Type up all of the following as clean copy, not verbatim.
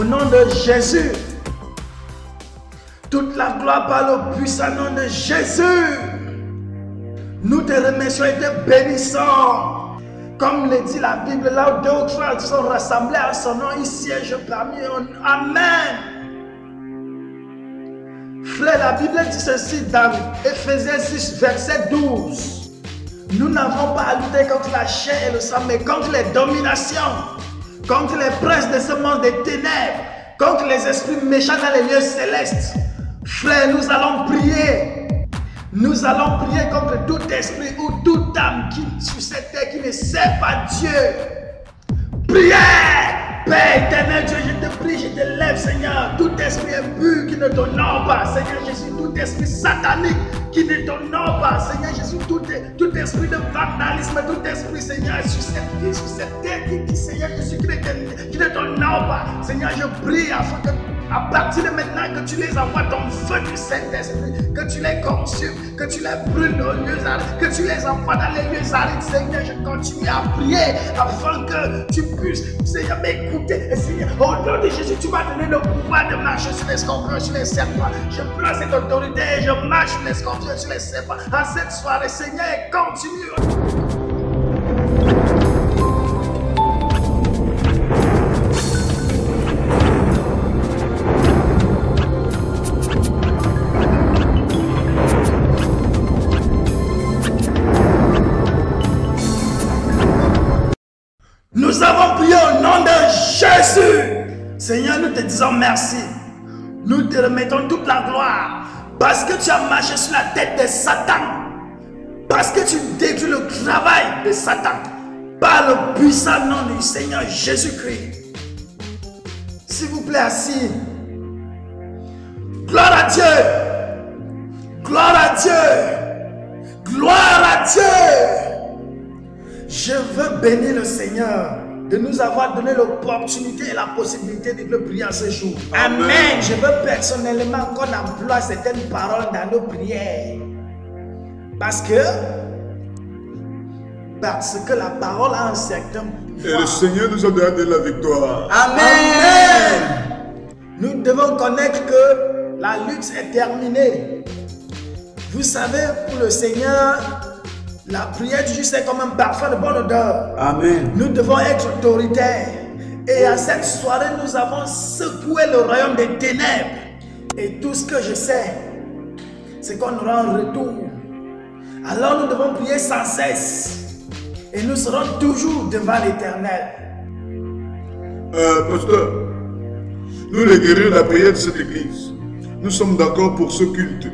nom de Jésus. Toute la gloire par le puissant nom de Jésus. Nous te remercions et te bénissons. Comme le dit la Bible, là où 2 ou 3 sont rassemblés à son nom, il siège parmi eux. Amen. Frère, la Bible dit ceci dans Ephésiens 6, verset 12. Nous n'avons pas à lutter contre la chair et le sang, mais contre les dominations, contre les princes de ce monde des ténèbres, contre les esprits méchants dans les lieux célestes. Frère, nous allons prier. Nous allons prier contre tout esprit ou toute âme qui sur cette terre qui ne sert pas Dieu. Prière! Père éternel Dieu, je te prie, je te lève, Seigneur. Tout esprit impur qui ne t'honore pas, Seigneur Jésus, tout esprit satanique qui ne t'honore pas, Seigneur Jésus, tout esprit de vandalisme, tout esprit, Seigneur, sur cette vie, sur cette terre, qui Seigneur Jésus, qui ne t'honore pas, Seigneur, je prie afin que, à partir de maintenant, que tu les envoies ton feu du Saint-Esprit, que tu les consumes, que tu les brûles aux lieux arides, que tu les envoies dans les lieux arides, Seigneur, je continue à prier afin que tu puisses, Seigneur, m'écouter. Et Seigneur, au nom de Jésus, tu m'as donné le pouvoir de marcher sur les scorpions, sur les serpents. Je prends cette autorité et je marche sur les scorpions, sur les serpents. En cette soirée, Seigneur, continue. Nous avons prié au nom de Jésus. Seigneur, nous te disons merci. Nous te remettons toute la gloire. Parce que tu as marché sur la tête de Satan. Parce que tu détruis le travail de Satan. Par le puissant nom du Seigneur Jésus-Christ. S'il vous plaît, assis. Gloire à Dieu. Gloire à Dieu. Gloire à Dieu. Je veux bénir le Seigneur de nous avoir donné l'opportunité et la possibilité de le prier en ce jour. Amen. Je veux personnellement qu'on emploie certaines paroles dans nos prières. Parce que la parole a un certain pouvoir. Et le Seigneur nous a donné la victoire. Amen. Nous devons connaître que la lutte est terminée. Vous savez, pour le Seigneur, la prière du juste est comme un parfum de bonne odeur. Amen. Nous devons être autoritaires. Et à cette soirée, nous avons secoué le royaume des ténèbres. Et tout ce que je sais, c'est qu'on aura un retour. Alors nous devons prier sans cesse. Et nous serons toujours devant l'Éternel. Pasteur, nous les guerriers de la prière de cette église, nous sommes d'accord pour ce culte.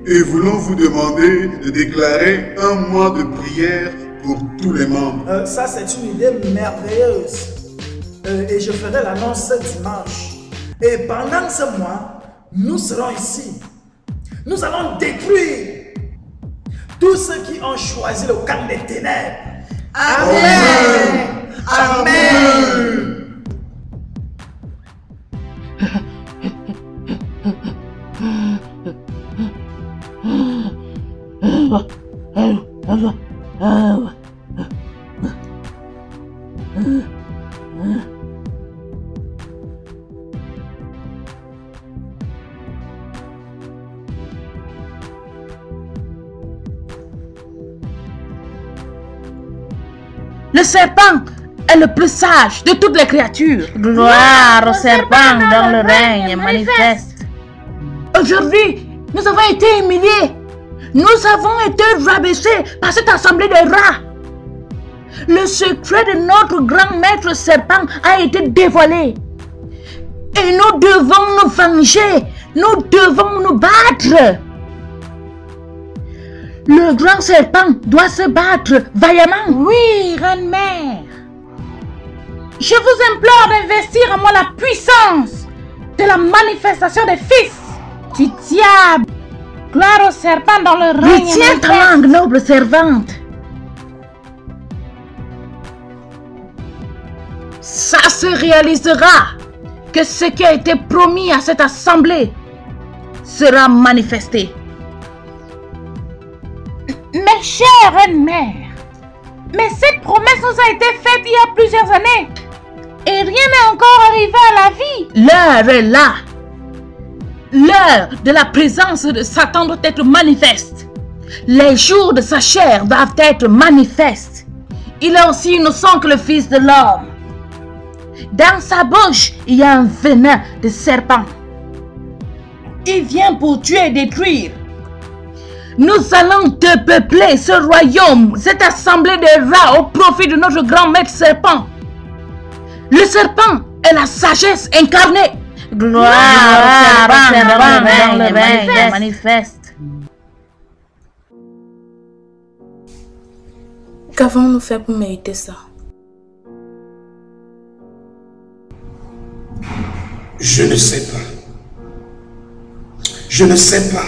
Et voulons vous demander de déclarer un mois de prière pour tous les membres. Ça, c'est une idée merveilleuse. Et je ferai l'annonce ce dimanche. Et pendant ce mois, nous serons ici. Nous allons détruire tous ceux qui ont choisi le camp des ténèbres. Amen. Amen. Le serpent est le plus sage de toutes les créatures. Gloire au serpent dans le règne manifeste. Aujourd'hui, nous avons été humiliés. Nous avons été rabaissés par cette assemblée de rats. Le secret de notre grand maître serpent a été dévoilé. Et nous devons nous venger. Nous devons nous battre. Le grand serpent doit se battre vaillamment. Oui, reine-mère. Je vous implore d'investir en moi la puissance de la manifestation des fils du diable. Gloire au serpent dans le règne. Retiens ta langue, noble servante. Ça se réalisera que ce qui a été promis à cette assemblée sera manifesté. Mais chère reine-mère, mais cette promesse nous a été faite il y a plusieurs années. Et rien n'est encore arrivé à la vie. L'heure est là. L'heure de la présence de Satan doit être manifeste. Les jours de sa chair doivent être manifestes. Il est aussi innocent que le Fils de l'homme. Dans sa bouche, il y a un venin de serpent. Il vient pour tuer et détruire. Nous allons dépeupler ce royaume, cette assemblée de rats au profit de notre grand maître serpent. Le serpent est la sagesse incarnée. Gloire au serpent dans le règne manifeste. Qu'avons-nous fait pour mériter ça? Je ne sais pas. Je ne sais pas.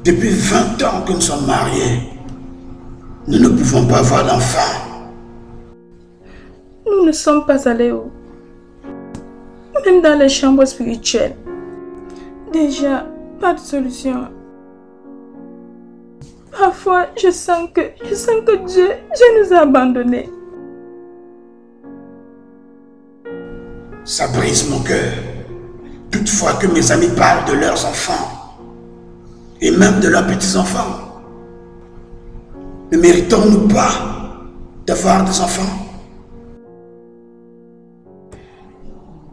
Depuis 20 ans que nous sommes mariés, nous ne pouvons pas avoir d'enfant. Nous ne sommes pas allés où? Même dans les chambres spirituelles. Déjà, pas de solution. Parfois, je sens que Dieu nous a abandonnés. Ça brise mon cœur. Toutefois que mes amis parlent de leurs enfants et même de leurs petits-enfants. Ne méritons-nous pas d'avoir des enfants?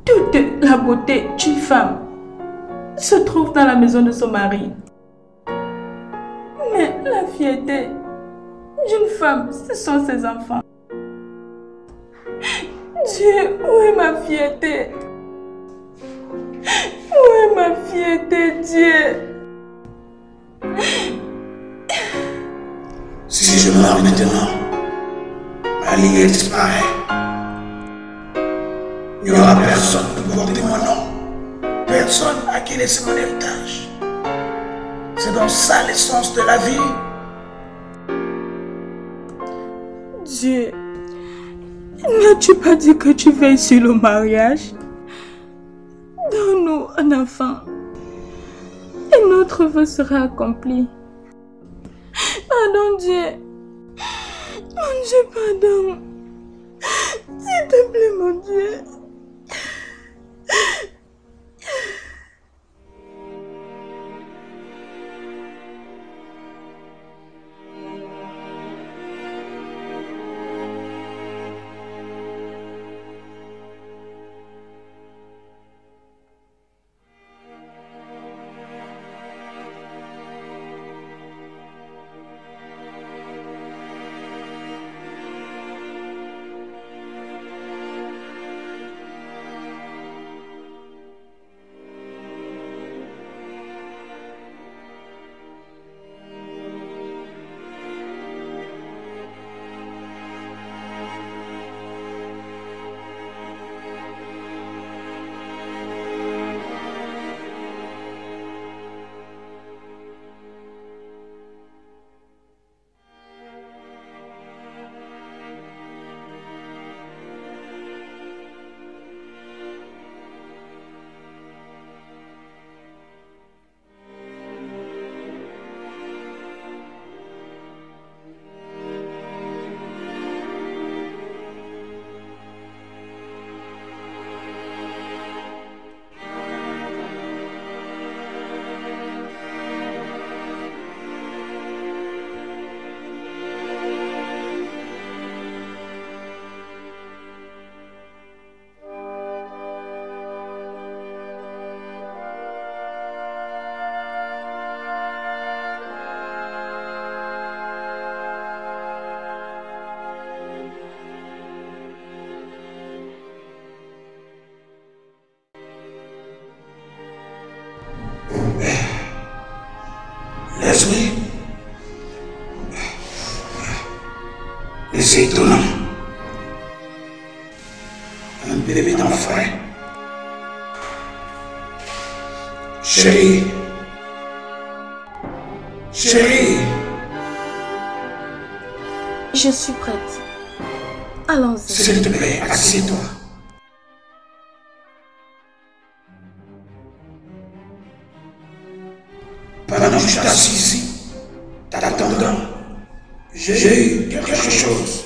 Toute la beauté d'une femme se trouve dans la maison de son mari. Mais la fierté d'une femme, ce sont ses enfants. Dieu, où est ma fierté? Où est ma fierté, Dieu? Si je meurs maintenant, ma lignée disparaît. Il n'y aura personne pour porter mon nom. Personne à qui laisser mon héritage. C'est donc ça l'essence de la vie. Dieu, n'as-tu pas dit que tu veilles sur le mariage? Donne-nous un enfant et notre vœu sera accompli. Pardon, Dieu. Mon Dieu, pardon. S'il te plaît, mon Dieu. Leslie, c'est étonnant. Un bébé d'enfant. Chérie. Chérie. Je suis prête. Allons-y. S'il te plaît, assieds-toi. Pendant que je suis assis ici, t'attendant, j'ai eu quelque chose.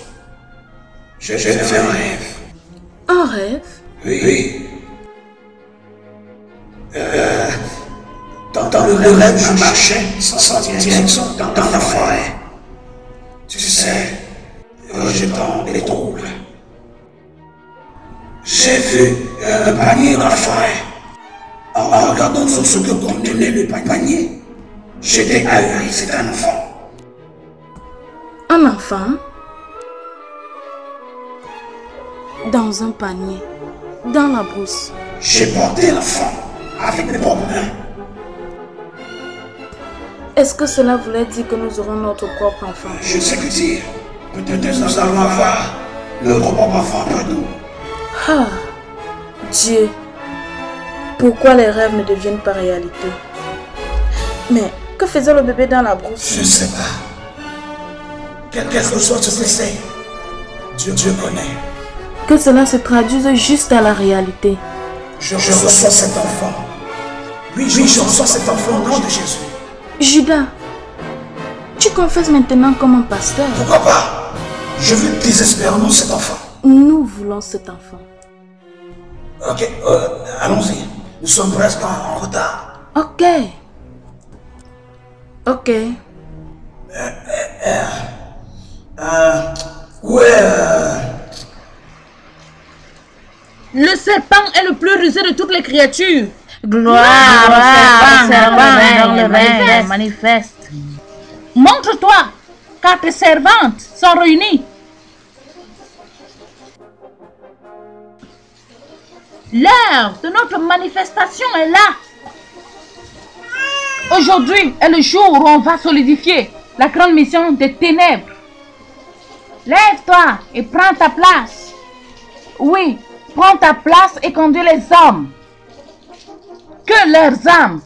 J'ai fait un rêve. Un rêve? Oui. Dans le rêve, je marchais sans direction dans la forêt. Tu sais, rejetant les troubles. J'ai vu un panier dans la forêt. En regardant ce que contenait le panier, j'étais ahuri, c'était un enfant. Un enfant? Dans un panier, dans la brousse. J'ai porté l'enfant avec mes propres mains. Est-ce que cela voulait dire que nous aurons notre propre enfant? Je sais que dire. Peut-être nous allons avoir notre propre enfant après nous. Ah, Dieu, pourquoi les rêves ne deviennent pas réalité? Mais que faisait le bébé dans la brousse? Je ne sais pas. Quel que soit ce que c'est, Dieu connaît. Que cela se traduise juste à la réalité. Je reçois cet enfant. Oui, je reçois cet enfant au nom de Jésus. Judas, tu confesses maintenant comme un pasteur. Pourquoi pas? Je veux désespérément cet enfant. Nous voulons cet enfant. Ok, allons-y. Nous sommes presque en retard. Ok. Ok. Le serpent est le plus rusé de toutes les créatures. Gloire au serpent dans le règne manifeste. Montre-toi, car tes servantes sont réunies. L'heure de notre manifestation est là. Aujourd'hui est le jour où on va solidifier la grande mission des ténèbres. Lève-toi et prends ta place. Oui, prends ta place et conduis les hommes. Que leurs âmes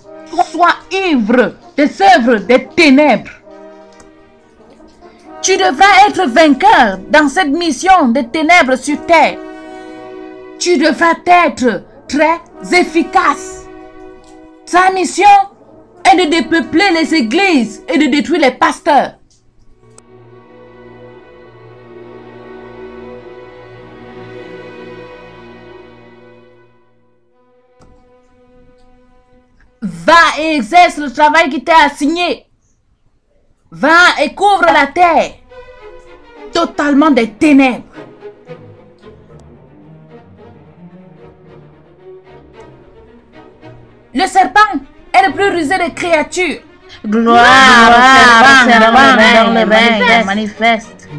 soient ivres des œuvres des ténèbres. Tu devras être vainqueur dans cette mission des ténèbres sur terre. Tu devras être très efficace. Ta mission est de dépeupler les églises et de détruire les pasteurs. Va et exerce le travail qui t'est assigné. Va et couvre la terre totalement des ténèbres. Le serpent est le plus rusé des créatures. Gloire au serpent dans le règne manifeste.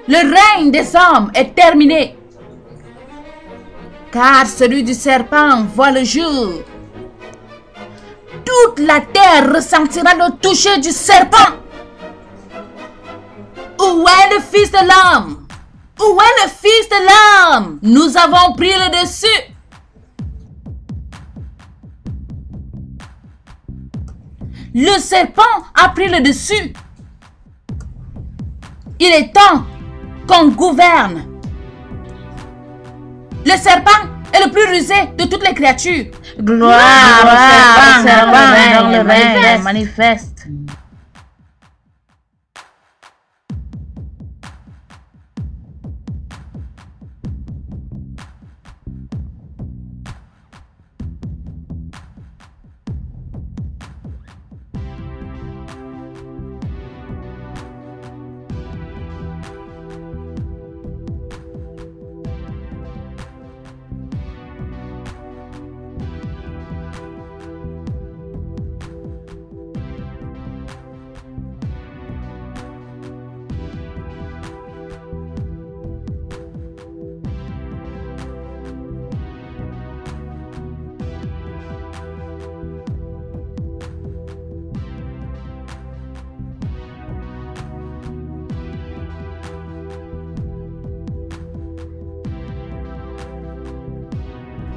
Le règne des hommes est terminé. Car celui du serpent voit le jour. Toute la terre ressentira le toucher du serpent. Où est le Fils de l'homme? Où est le Fils de l'homme? Nous avons pris le dessus. Le serpent a pris le dessus. Il est temps qu'on gouverne. Le serpent est le plus rusé de toutes les créatures. Gloire au serpent dans le règne manifeste.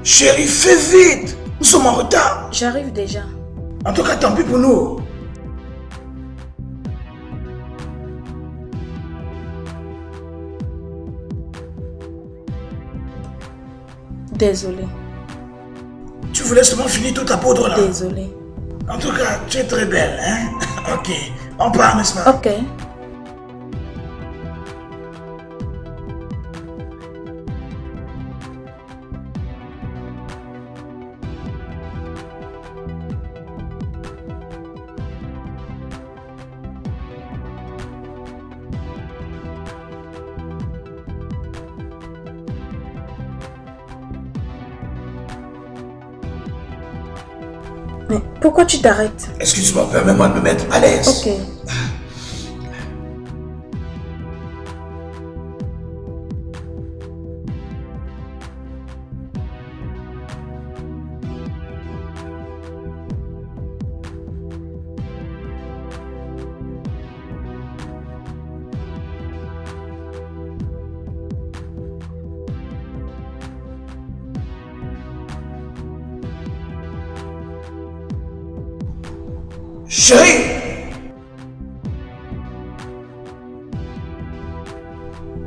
Chérie, fais vite! Nous sommes en retard. J'arrive déjà. En tout cas, tant pis pour nous. Désolé. Tu voulais seulement finir toute ta poudre là. Désolé. En tout cas, tu es très belle, hein? Ok, on part, n'est-ce pas? Ok. Mais pourquoi tu t'arrêtes? Excuse-moi, permets-moi de me mettre à l'aise. Ok. Chérie!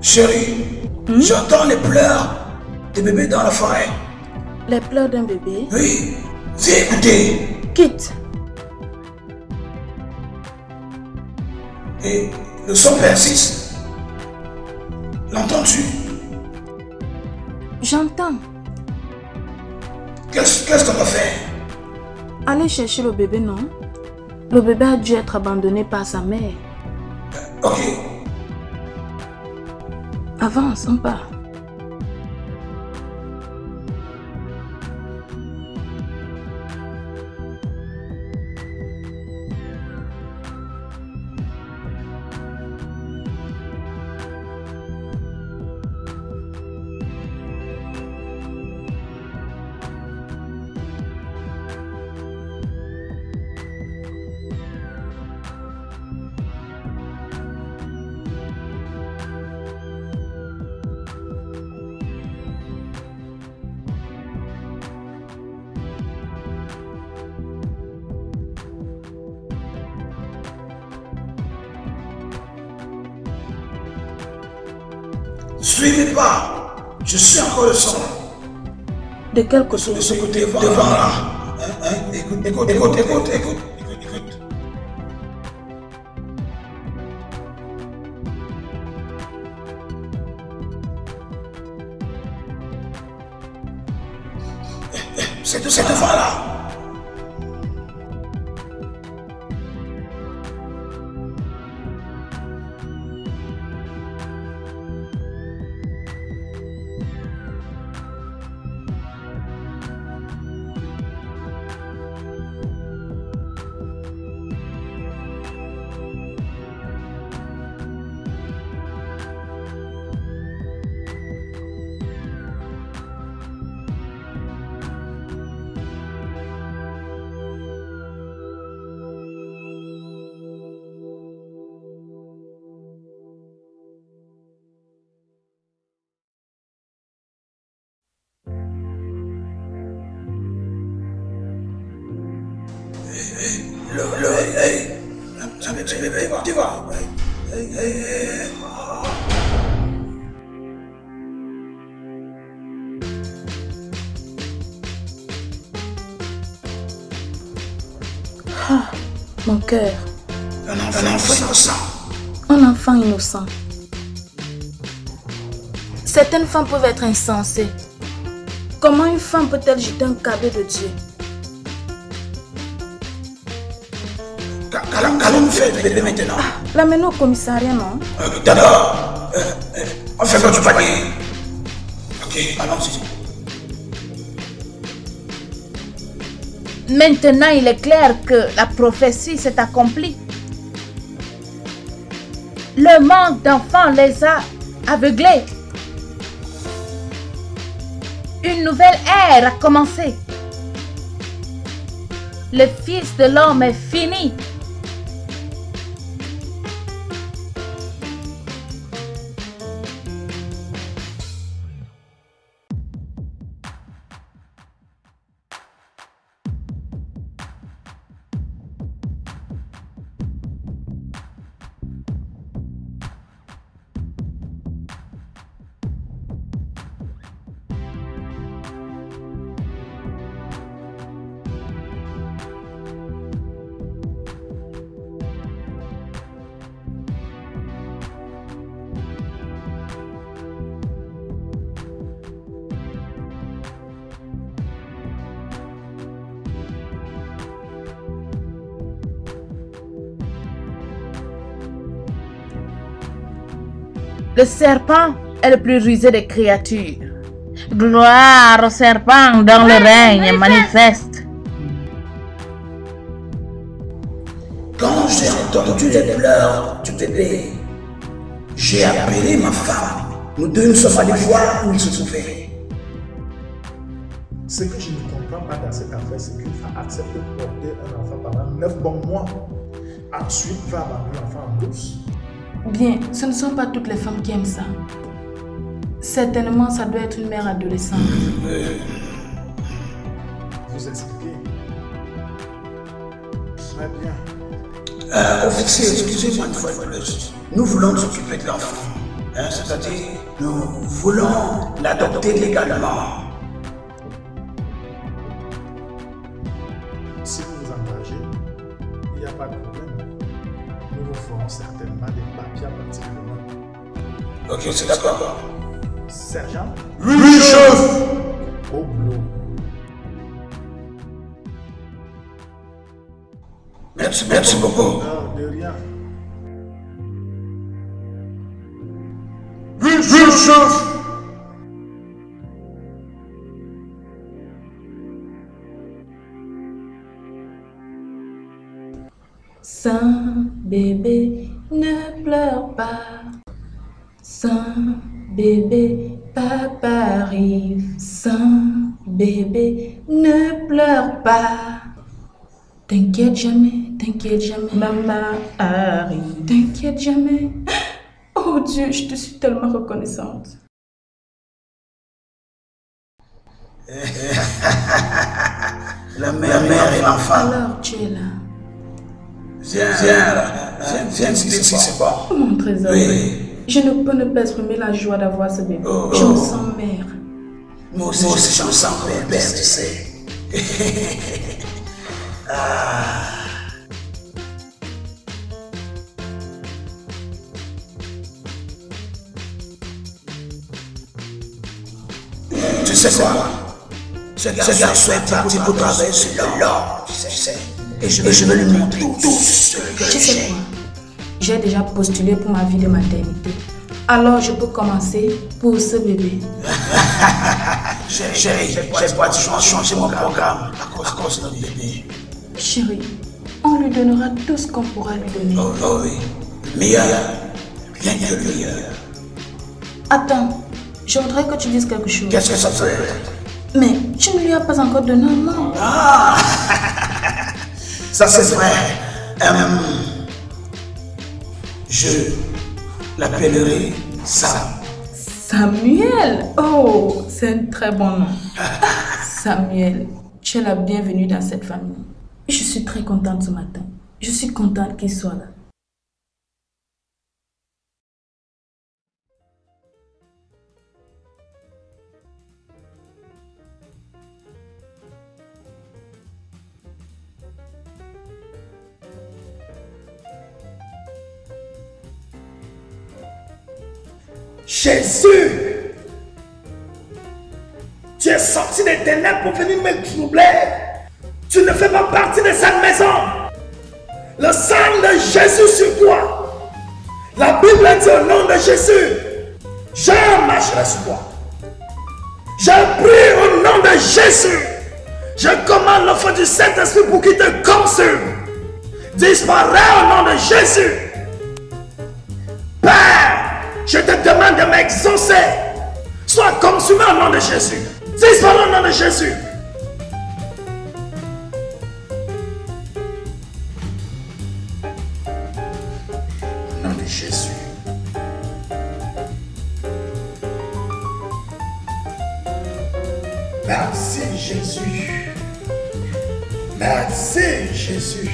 Chérie, j'entends les pleurs des bébés dans la forêt. Les pleurs d'un bébé? Oui, viens écouter. Quitte. Et le son persiste. L'entends-tu? J'entends. Qu'est-ce qu'on va faire? Allez chercher le bébé, non? Le bébé a dû être abandonné par sa mère. Ok. Avance, on part. Suivez pas. Je suis encore le son. De quel côté? De ce côté, devant là. Écoute. C'est devant là. Tu vas. Ah, mon cœur. Un enfant innocent. Un enfant innocent. Certaines femmes peuvent être insensées. Comment une femme peut-elle jeter un cadeau de Dieu? Qu'allons-nous faire de bébé maintenant? L'amener au commissariat, non? D'accord. On fait comme tu panier. Ok, allons-y. Maintenant, il est clair que la prophétie s'est accomplie. Le manque d'enfants les a aveuglés. Une nouvelle ère a commencé. Le Fils de l'homme est fini. Le serpent est le plus rusé des créatures. Gloire au serpent dans le règne manifeste. les pleurs du bébé, j'ai appelé ma femme. Nous deux nous sommes allés voir où il se trouvait. Ce que je ne comprends pas dans cette affaire, c'est qu'une femme accepte de porter un enfant pendant 9 bons mois. Ensuite, va abandonner l'enfant en douce. Bien, ce ne sont pas toutes les femmes qui aiment ça. Certainement, ça doit être une mère adolescente. Vous expliquez. Très bien. Officier, excusez-moi une fois de plus. Nous voulons nous occuper de l'enfant. C'est-à-dire, nous voulons l'adopter légalement. Si vous vous engagez, il n'y a pas de problème. Nous vous ferons certainement des papiers à partir de demain. Ok, c'est d'accord. Sergent, Oui, chef. au boulot. Merci beaucoup. Non, de rien. Oui, chef. Saint bébé, ne pleure pas. Saint bébé, papa arrive. Saint bébé, ne pleure pas. T'inquiète jamais, maman arrive. T'inquiète jamais. Oh Dieu, je te suis tellement reconnaissante. La mère et l'enfant. Alors tu es là. Viens ici, c'est bon. Oh, mon trésor. Oui. Je ne peux ne pas exprimer la joie d'avoir ce bébé. Oh. Je me sens mère. Moi aussi, je me sens père, tu sais. Tu sais quoi? Ce garçon est parti pour travailler sur l'or, tu sais. Et je vais lui montrer tout ce que Tu sais j'ai. quoi? J'ai déjà postulé pour ma vie de maternité. Alors je peux commencer pour ce bébé. Chérie, j'ai pratiquement changé mon programme à cause de notre bébé. Chérie, on lui donnera tout ce qu'on pourra lui donner. Oh oui, meilleur, rien que le meilleur. Attends, je voudrais que tu dises quelque chose. Qu'est-ce que ça fait? Mais tu ne lui as pas encore donné un nom. Ça c'est vrai. Je l'appellerai Sam. Samuel. Oh, c'est un très bon nom. Samuel, tu es la bienvenue dans cette famille. Je suis très contente ce matin. Je suis contente qu'il soit là. Jésus, tu es sorti des ténèbres pour venir me troubler. Tu ne fais pas partie de cette maison. Le sang de Jésus sur toi. La Bible dit au nom de Jésus, je marcherai sur toi. Je prie au nom de Jésus. Je commande le feu du Saint-Esprit pour qu'il te consume. Disparais au nom de Jésus. Père, je te demande de m'exaucer. Sois consumé au nom de Jésus. Disparais au nom de Jésus. Au nom de Jésus. Merci Jésus. Merci Jésus.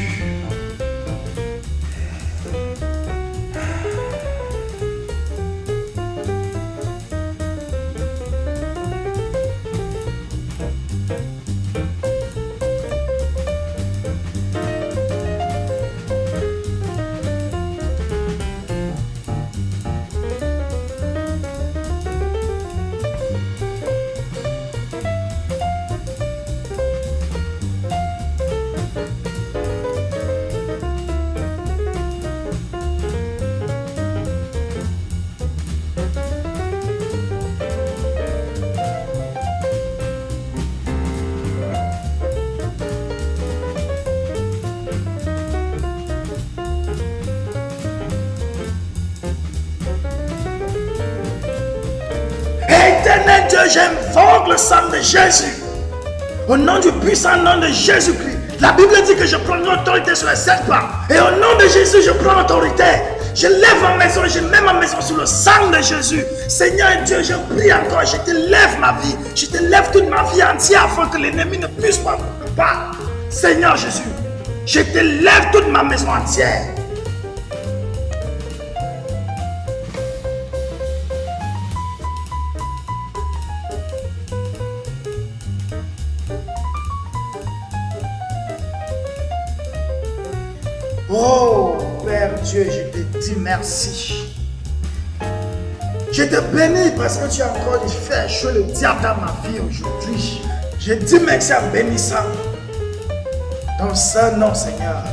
Dieu, j'invoque le sang de Jésus. Au nom du puissant nom de Jésus-Christ. La Bible dit que je prends l'autorité sur les serpents. Et au nom de Jésus, je prends l'autorité. Je lève ma maison, je mets ma maison sur le sang de Jésus. Seigneur Dieu, je prie encore, je te lève ma vie. Je te lève toute ma vie entière afin que l'ennemi ne puisse pas. Seigneur Jésus, je te lève toute ma maison entière. Oh, Père Dieu, je te dis merci. Je te bénis parce que tu as encore fait échouer le diable dans ma vie aujourd'hui. Je dis merci en bénissant. Dans ce nom, Seigneur.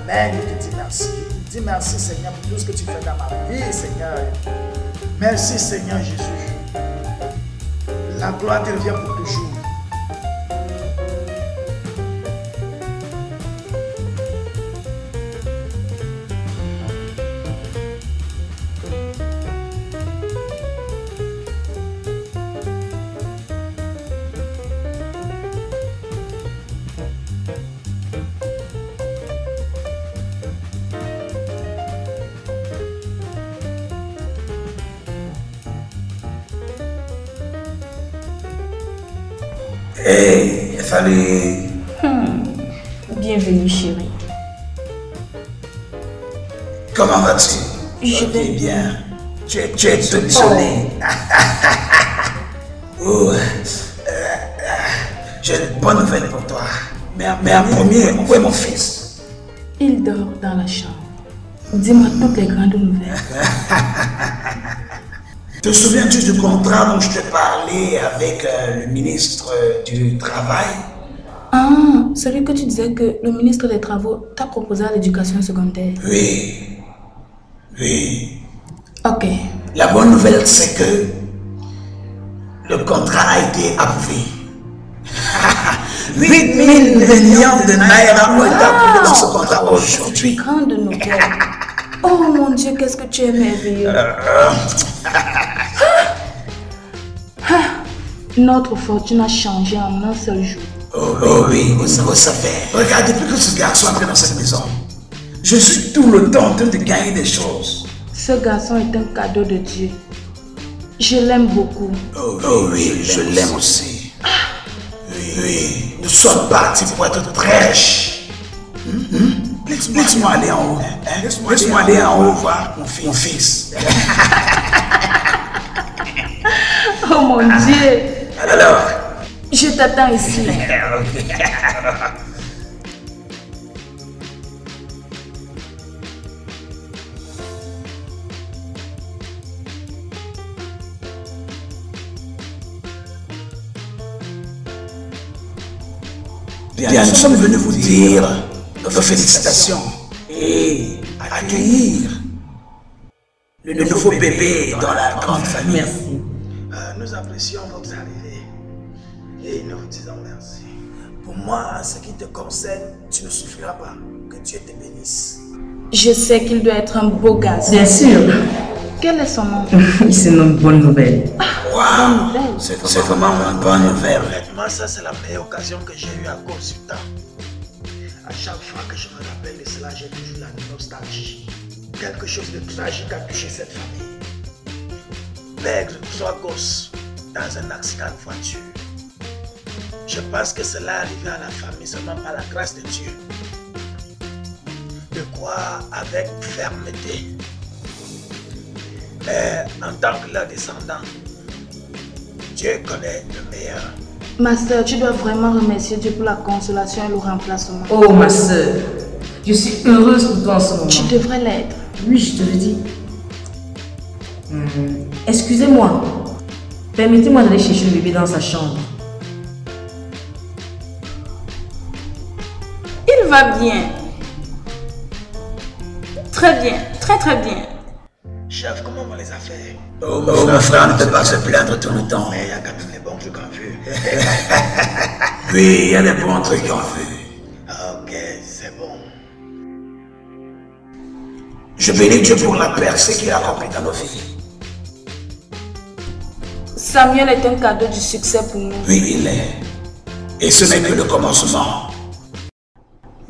Amen. Je te dis merci. Je te dis merci, Seigneur, pour tout ce que tu fais dans ma vie, Seigneur. Merci, Seigneur Jésus. La gloire te revient pour toujours. Hey, salut. Bienvenue, chérie. Comment vas-tu? Je vais bien. Tu es toute jolie. Oh. J'ai une bonne nouvelle pour toi. Mais en premier, où est mon fils? Il dort dans la chambre. Dis-moi toutes les grandes nouvelles. Te souviens-tu du contrat dont je t'ai parlé avec le ministre du Travail? Ah, celui que tu disais que le ministre des Travaux t'a proposé à l'éducation secondaire. Oui. Oui. Ok. La bonne nouvelle, c'est que le contrat a été approuvé. 8 000 millions de naira ont été approuvés dans ce contrat aujourd'hui. Grande nouvelle. Oh mon Dieu, qu'est-ce que tu es merveilleux. Notre fortune a changé en un seul jour. Oh oui, vous savez. Regarde, depuis que ce garçon est entré dans cette maison, je suis tout le temps en train de gagner des choses. Ce garçon est un cadeau de Dieu. Je l'aime beaucoup. Oh oui, je l'aime aussi. Oui, nous sommes partis pour être très riches. Laisse-moi aller en haut. Laisse-moi aller en haut voir mon fils. Oh mon Dieu. Alors, je t'attends ici. Bien, nous sommes venus vous dire nos félicitations et accueillir le nouveau bébé dans la grande famille. Merci. Nous apprécions votre arrivée et nous vous disons merci. Pour moi, en ce qui te concerne, tu ne souffriras pas. Que Dieu te bénisse. Je sais qu'il doit être un beau garçon. Bien sûr. Quel est son nom? Il se nomme Bonne Nouvelle. Wow, c'est vraiment une bonne nouvelle. Honnêtement, ça c'est la meilleure occasion que j'ai eue à cause du temps. À chaque fois que je me rappelle de cela, j'ai toujours la nostalgie. Quelque chose de tragique a touché cette famille. Perdre 3 gosses dans un accident de voiture. Je pense que cela est arrivé à la famille seulement par la grâce de Dieu. De croire avec fermeté. Mais en tant que leur descendant, Dieu connaît le meilleur. Ma soeur, tu dois vraiment remercier Dieu pour la consolation et le remplacement. Oh ma soeur, je suis heureuse pour toi en ce moment. Tu devrais l'être. Oui, je te le dis. Excusez-moi. Permettez-moi d'aller chercher le bébé dans sa chambre. Il va bien. Très bien, très bien. Chef, comment vont les affaires? Oh, mon frère ne peut pas se plaindre tout le temps. Mais il y a quand même des bons trucs en vue. Oui, il y a des bons trucs en vue. Ok, c'est bon. Je bénis Dieu pour la percée qu'il a accomplie dans nos vies. Samuel est un cadeau du succès pour nous. Oui, il est. Et ce n'est que le commencement.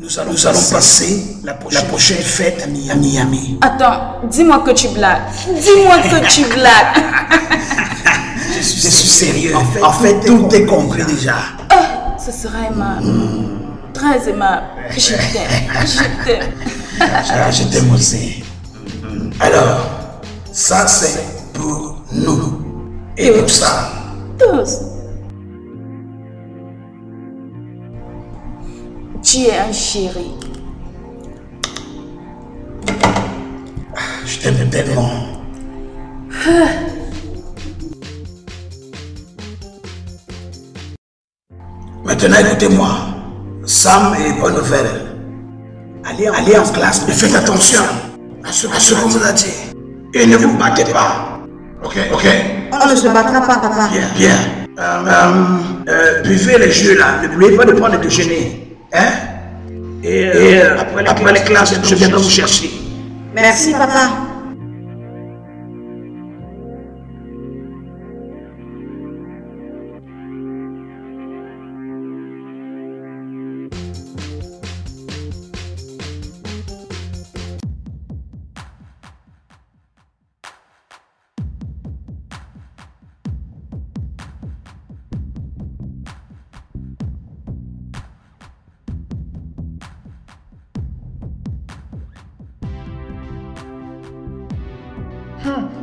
Nous allons passer la prochaine fête à Miami. Attends, dis-moi que tu blagues. Dis-moi que tu blagues. Je suis sérieux. En fait, tout est compris déjà. Oh, ce sera aimable. Très aimable. Je t'aime. Je t'aime. Je t'aime aussi. Alors, ça c'est pour nous. Et pour ça. Tous. Tu es un chéri. Je t'aime tellement. Maintenant, écoutez-moi. Sam est bonne nouvelle. Allez en classe, mais faites attention à ce qu'on vous a dit. Et ne vous battez pas. Ok? On ne se battra pas, papa. Bien. Buvez les jus là. N'oubliez pas de prendre le déjeuner. Hein? Et après les classes, je viendrai vous chercher. Merci, papa.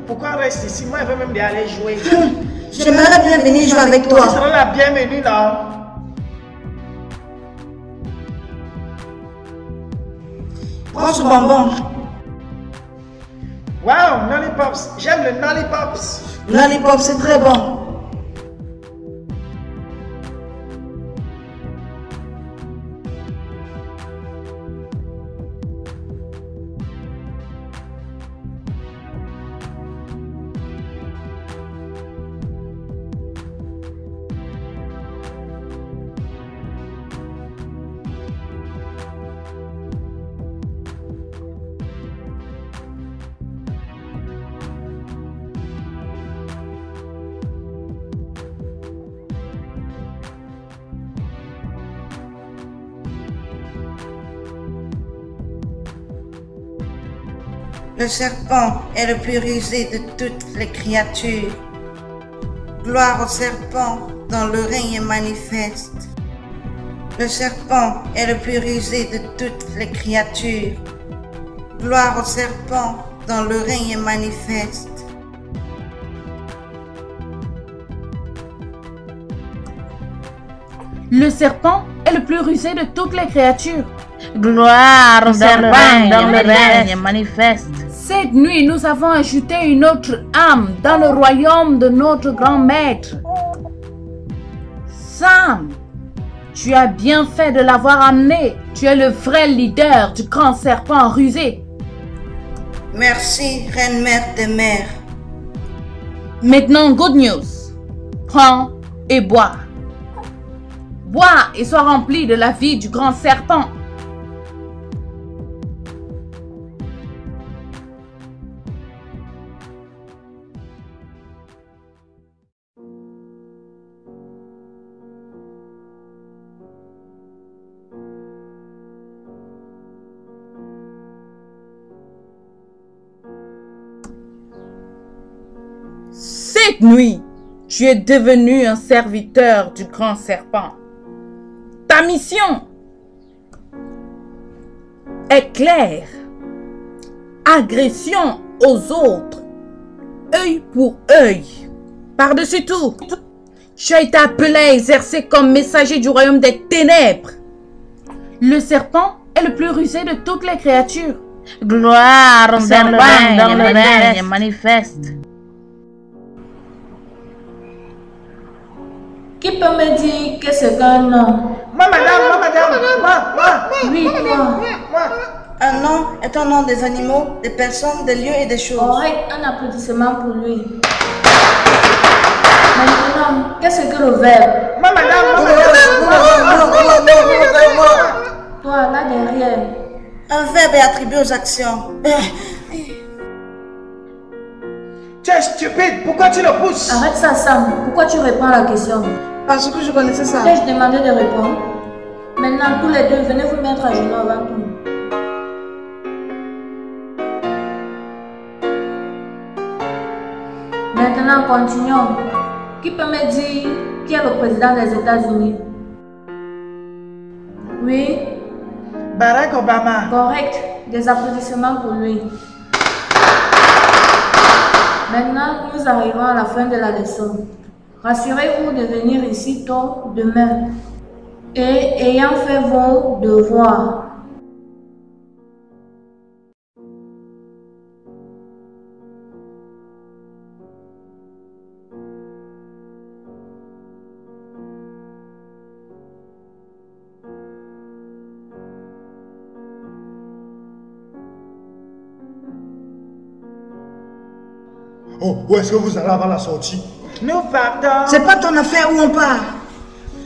Pourquoi reste ici? Moi, je veux même aller jouer. J'aimerais bien venir jouer avec Tu toi. seras la bienvenue là. Prends ce bonbon. Wow, lollipops. J'aime le lollipops. Lollipop, c'est très bon. Le serpent est le plus rusé de toutes les créatures. Gloire au serpent dont le règne est manifeste. Le serpent est le plus rusé de toutes les créatures. Gloire au serpent dont le règne est manifeste. Le serpent est le plus rusé de toutes les créatures. Gloire au serpent dont le règne est manifeste. Cette nuit, nous avons ajouté une autre âme dans le royaume de notre grand maître. Sam, tu as bien fait de l'avoir amené. Tu es le vrai leader du grand serpent rusé. Merci, reine mère des mers. Maintenant, good news. Prends et bois. Bois et sois rempli de la vie du grand serpent. Cette nuit, tu es devenu un serviteur du grand serpent. Ta mission est claire. Agression aux autres, œil pour œil. Par-dessus tout, tu as été appelé à exercer comme messager du royaume des ténèbres. Le serpent est le plus rusé de toutes les créatures. Gloire au serpent dont le règne manifeste. Qui peut me dire que c'est un nom? Moi, madame, moi. Oui, toi. Un nom est un nom des animaux, des personnes, des lieux et des choses. Aurait un applaudissement pour lui. Maintenant, qu'est-ce que le verbe? Moi, madame. Toi, là derrière. Un verbe est attribué aux actions. Tu Tu es stupide, pourquoi tu le pousses? Arrête ça, Sam. Pourquoi tu réponds à la question? Parce que je connaissais ça. T'ai-je demandé de répondre? Maintenant, tous les deux, venez vous mettre à genoux avant tout. Maintenant, continuons. Qui peut me dire qui est le président des États-Unis? Oui? Barack Obama. Correct. Des applaudissements pour lui. Maintenant, nous arrivons à la fin de la leçon. Rassurez-vous de venir ici tôt demain. Et ayant fait vos devoirs. Oh, où est-ce que vous allez avant la sortie? Nous partons. C'est pas ton affaire où on part.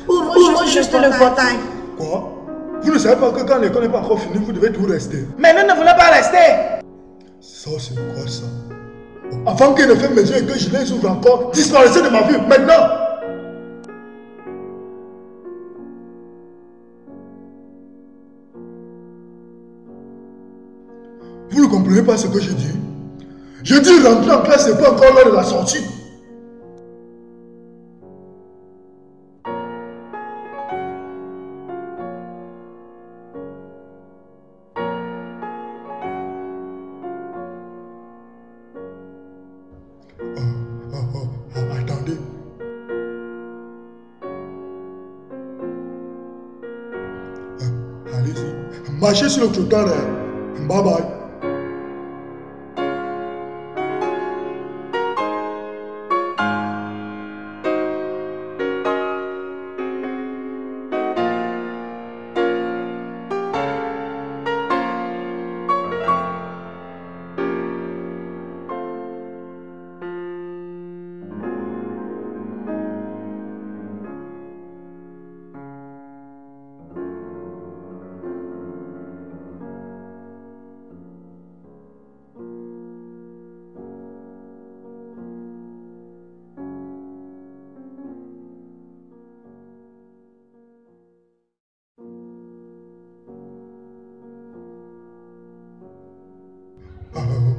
Ouvre juste le portail. Quoi? Vous ne savez pas que quand l'école n'est pas encore finie, vous devez tout rester. Mais nous ne voulons pas rester. Ça, c'est quoi ça? Avant qu'il ne fasse mes yeux et que je les ouvre encore, disparaissez de ma vue, maintenant! Vous ne comprenez pas ce que je dis? Je dis rentrer en classe, c'est pas encore l'heure de la sortie. Attendez. Allez-y. Marchez sur le trottoir. Bye bye.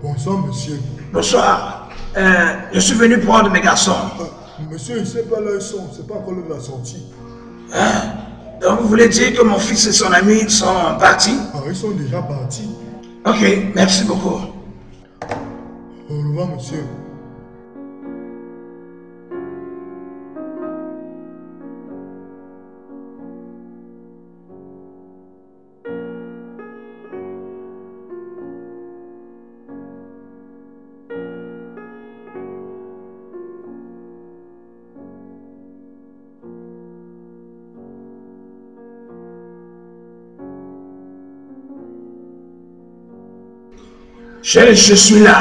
Bonsoir, monsieur. Bonsoir. Je suis venu prendre mes garçons. Monsieur, il ne sait pas là ils sont. C'est pas encore l'heure de la sortie. Donc vous voulez dire que mon fils et son ami sont partis? Ah, ils sont déjà partis. Ok, merci beaucoup. Au revoir, monsieur. Je suis là.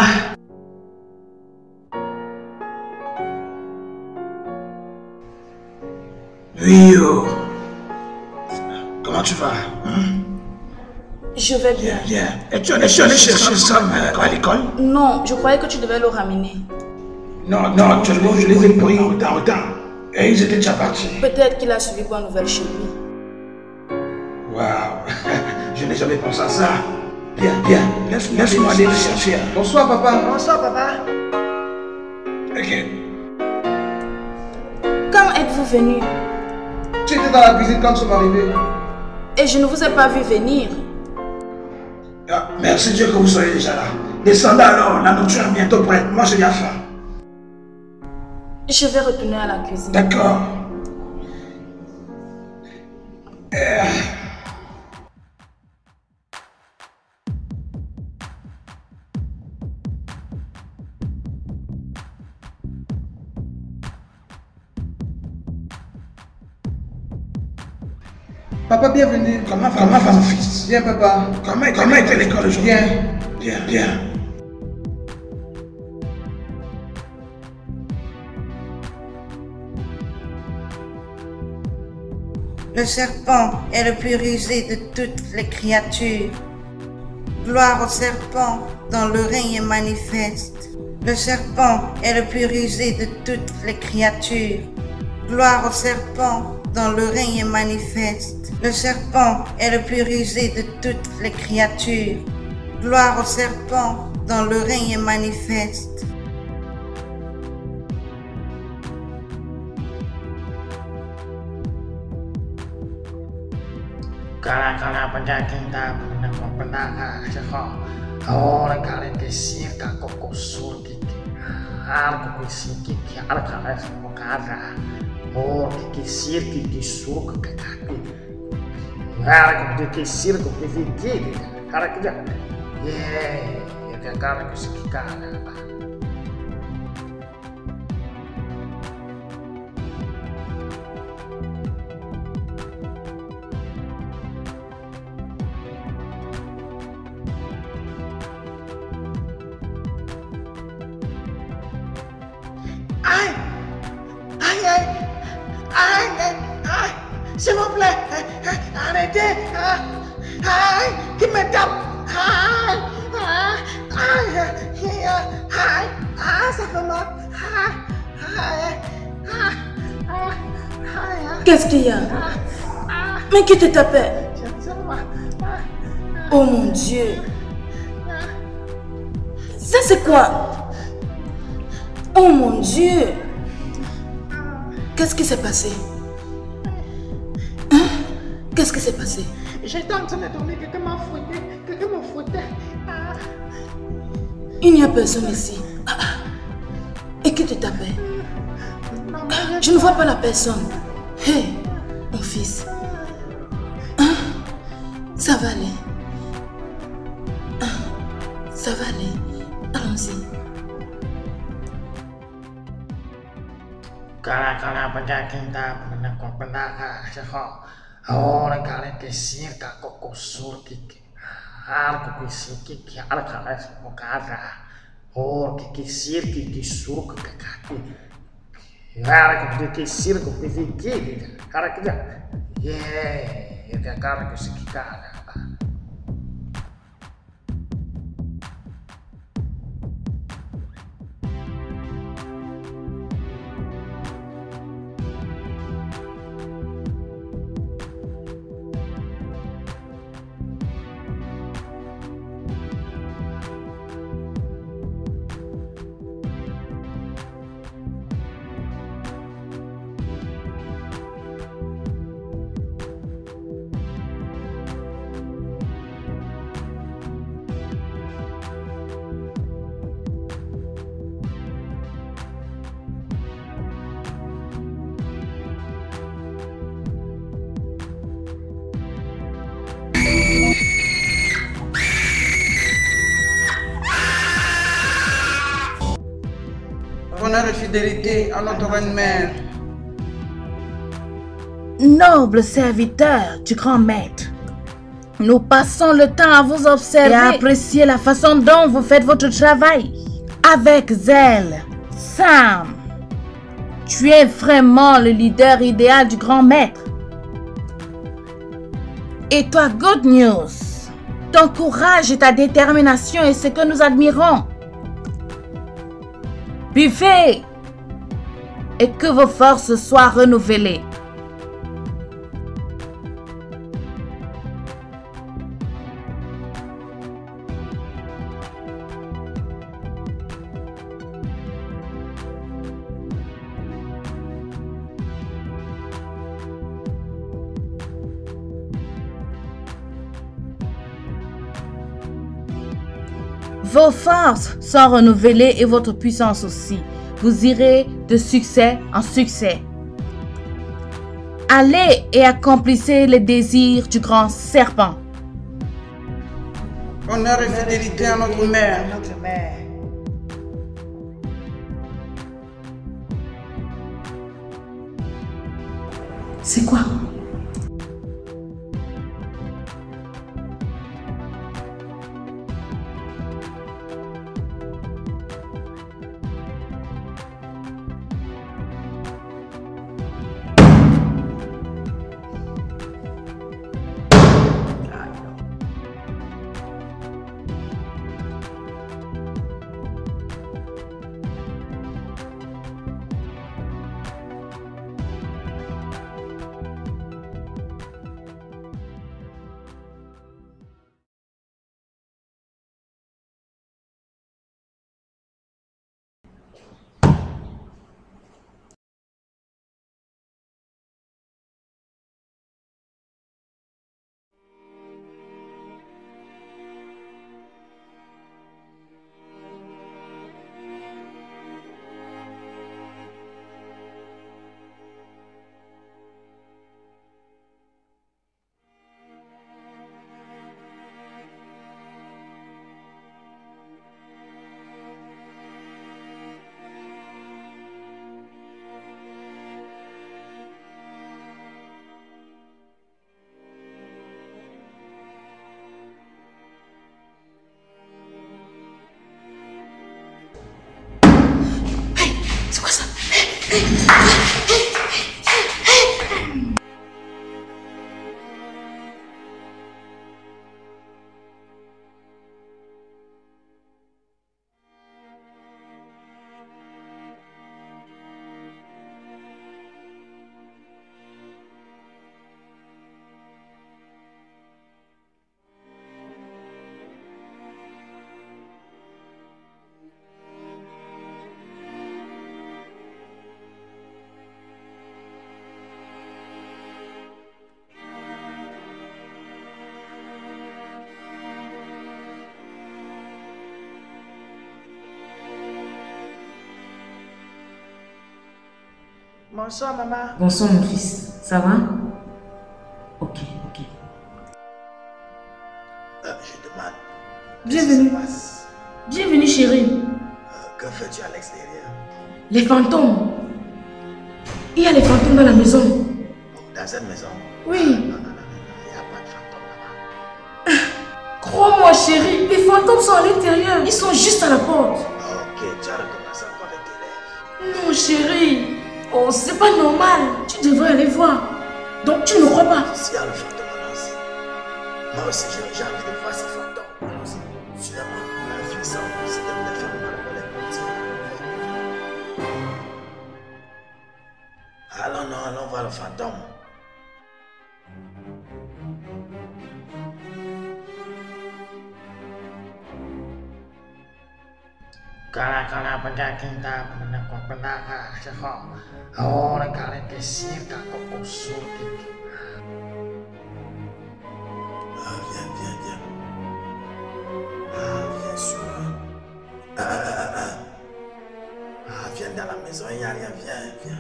Oui, oh. Comment tu vas? Je vais bien. Bien. Et tu allais chercher Sam à l'école? Non, je croyais que tu devais le ramener. Non, actuellement je les ai pris en retard. Et ils étaient déjà partis. Peut-être qu'il a suivi bonne nouvelle chez lui. Waouh. Je n'ai jamais pensé à ça. Bien. Laisse-moi aller le chercher. Bonsoir, papa. Bonsoir, papa. Ok. Quand êtes-vous venu? Tu étais dans la cuisine quand nous sommes arrivés. Et je ne vous ai pas vu venir. Ah, merci Dieu que vous soyez déjà là. Descendez alors, la nourriture est bientôt prête. Moi j'ai bien faim. Je vais retourner à la cuisine. D'accord. Papa, bienvenue. Comment va mon fils? Bien, papa. Comment était l'école aujourd'hui? Bien. Le serpent est le plus rusé de toutes les créatures. Gloire au serpent dont le règne est manifeste. Le serpent est le plus rusé de toutes les créatures. Gloire au serpent dont le règne est manifeste. Le serpent est le plus rusé de toutes les créatures. Gloire au serpent dont le règne est manifeste. Kala penjakinta penaka seko. Ora kale kesir ka kokosur kiki. Ar kokosiki ki ar kale mokara. Ora kesir kiki sur ka kaki. Ar kesir ko kiki. Kara kija. Ya kara kesiki kala. S'il vous plaît, arrêtez. Qui me tape. Ça fait mal. Qu'est-ce qu'il y a? Mais qui te tapait? Oh mon Dieu. Ça c'est quoi? Oh mon Dieu. Qu'est-ce qui s'est passé? Hein? Qu'est-ce qui s'est passé? J'étais en train de dormir, quelqu'un m'a fouetté. Il n'y a personne ici. Et qui te tapait? Je ne vois pas la personne. Hé, mon fils. Hein? Ça va aller. Ça va aller. Allons-y. Kala penjakinta penaka seko. Ora kale kesir ka kokosur kiki. Ar kokosiki ki ar kale mokara. Ora kesir kiki sur ka kaki. Ar kesir ko kiki. Kara kija. Ya kara kesiki kala. Honneur et fidélité à notre reine mère. Noble serviteur du grand maître, nous passons le temps à vous observer et à apprécier la façon dont vous faites votre travail. Avec zèle, Sam, tu es vraiment le leader idéal du grand maître. Et toi, Good News, ton courage et ta détermination est ce que nous admirons. Buvez et que vos forces soient renouvelées. Vos forces sont renouvelées et votre puissance aussi. Vous irez de succès en succès. Allez et accomplissez les désirs du grand serpent. Honneur et fidélité à notre mère. C'est quoi? Bonsoir, maman. Bonsoir, mon fils. Ça va? Ok. Je demande. Bienvenue. Bienvenue, chérie. Que fais-tu à l'extérieur? Les fantômes. Il y a les fantômes dans la maison. Dans cette maison? Oui. Non, il n'y a pas de fantômes là-bas. Crois-moi, chérie, les fantômes sont à l'intérieur. Ils sont juste à la porte. Ok, tu as recommencé encore avec tes rêves. Non, chérie. Oh, c'est pas normal. Tu devrais aller voir. Donc, tu ne me crois pas? S'il y a le fantôme, allons-y. Moi aussi, j'ai envie de voir ces fantômes. Allons-y. Suis-moi. La fille sans c'est de me faire mal pour les petits. Allons voir le fantôme. Kala pendakinta pendakopenaka seho. Oh, kala desir kako usul tinggi. Viens. Viens sur. Viens dans la maison, il n'y a rien, viens.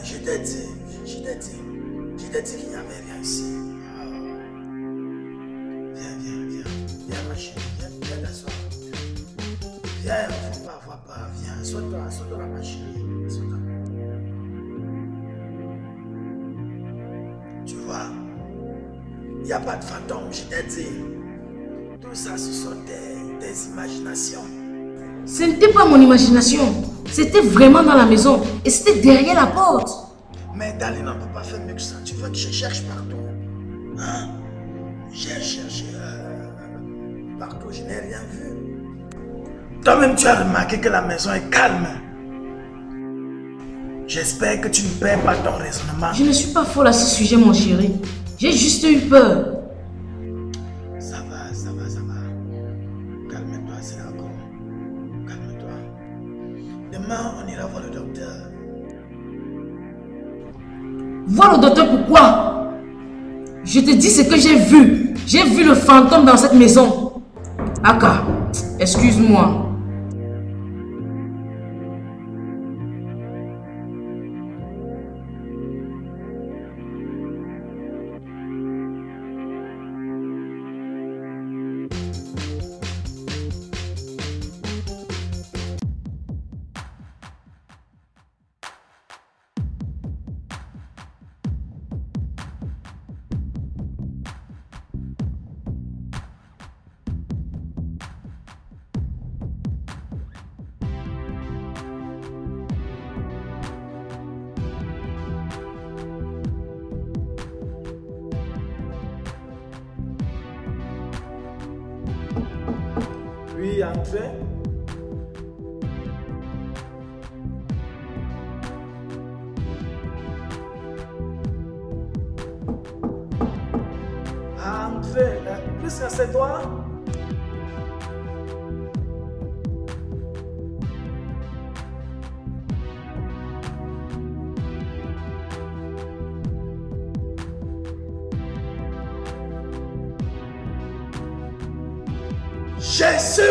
Je t'ai dit qu'il n'y avait rien ici. Viens ma chérie, viens t'asseoir. Viens, faut pas, viens, sois-toi ma chérie, sois-toi. Tu vois, il n'y a pas de fantôme, je t'ai dit. Tout ça, ce sont des imaginations. Ce n'était pas mon imagination. C'était vraiment dans la maison. Et c'était derrière la porte. Mais Daline, on ne peut pas faire mieux que ça. Tu veux que je cherche partout? Hein? J'ai cherché partout, je n'ai rien vu. Toi-même, tu as remarqué que la maison est calme. J'espère que tu ne perds pas ton raisonnement. Je ne suis pas folle à ce sujet, mon chéri. J'ai juste eu peur. Ça va. Calme-toi, c'est d'accord. Calme-toi. Demain, on ira voir le docteur. Voir le docteur, pourquoi? Je te dis ce que j'ai vu. J'ai vu le fantôme dans cette maison. Aka, excuse-moi. Oui, entrez. Entrez. Plus que c'est toi. Jésus!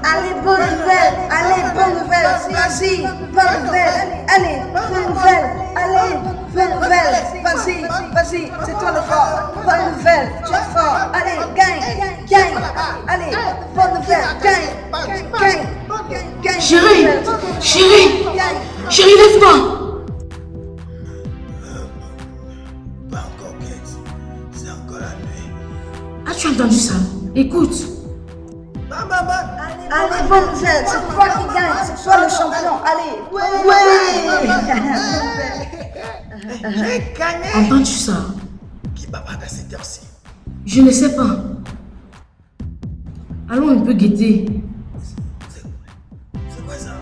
Allez, bonne nouvelle. Allez, bonne nouvelle. Vas-y, bonne nouvelle. Allez, bonne nouvelle. Allez, bonne nouvelle. Vas-y, vas-y, c'est toi le fort. Bonne nouvelle, tu es fort. Allez, gagne. Allez, bonne nouvelle, gagne. Chérie, lève-toi. Pas encore, Kate. C'est encore la nuit. As-tu entendu ça? Écoute. Allez, bonne nouvelle, c'est toi qui gagne, c'est toi le champion. Allez, J'ai gagné. Entends-tu ça? Qui papa à cette heure-ci? Je ne sais pas. Allons un peu guetter. C'est quoi ça?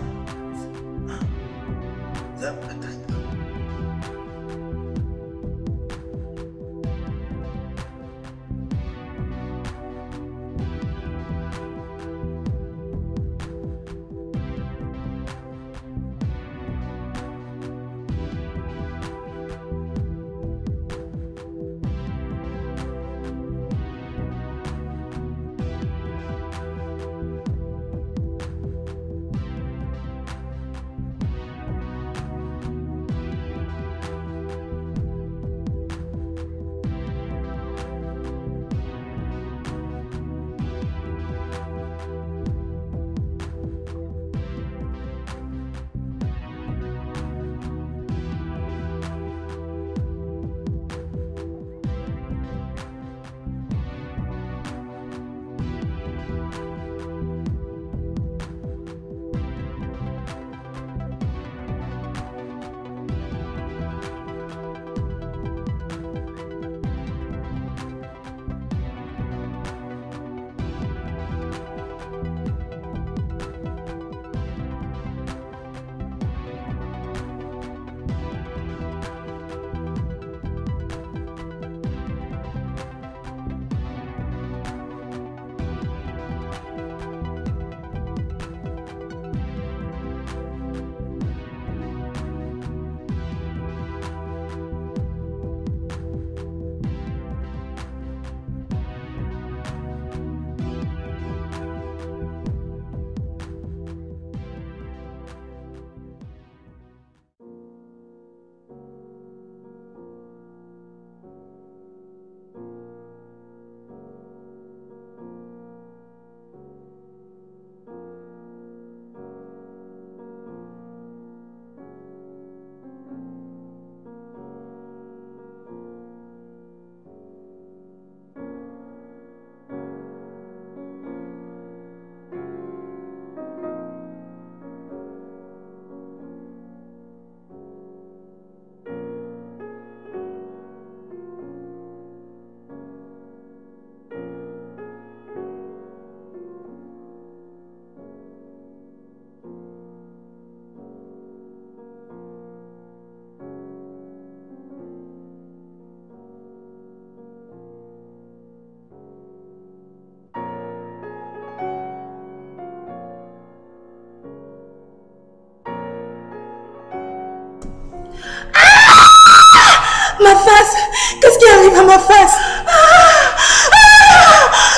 Ma face! Qu'est-ce qui arrive à ma face?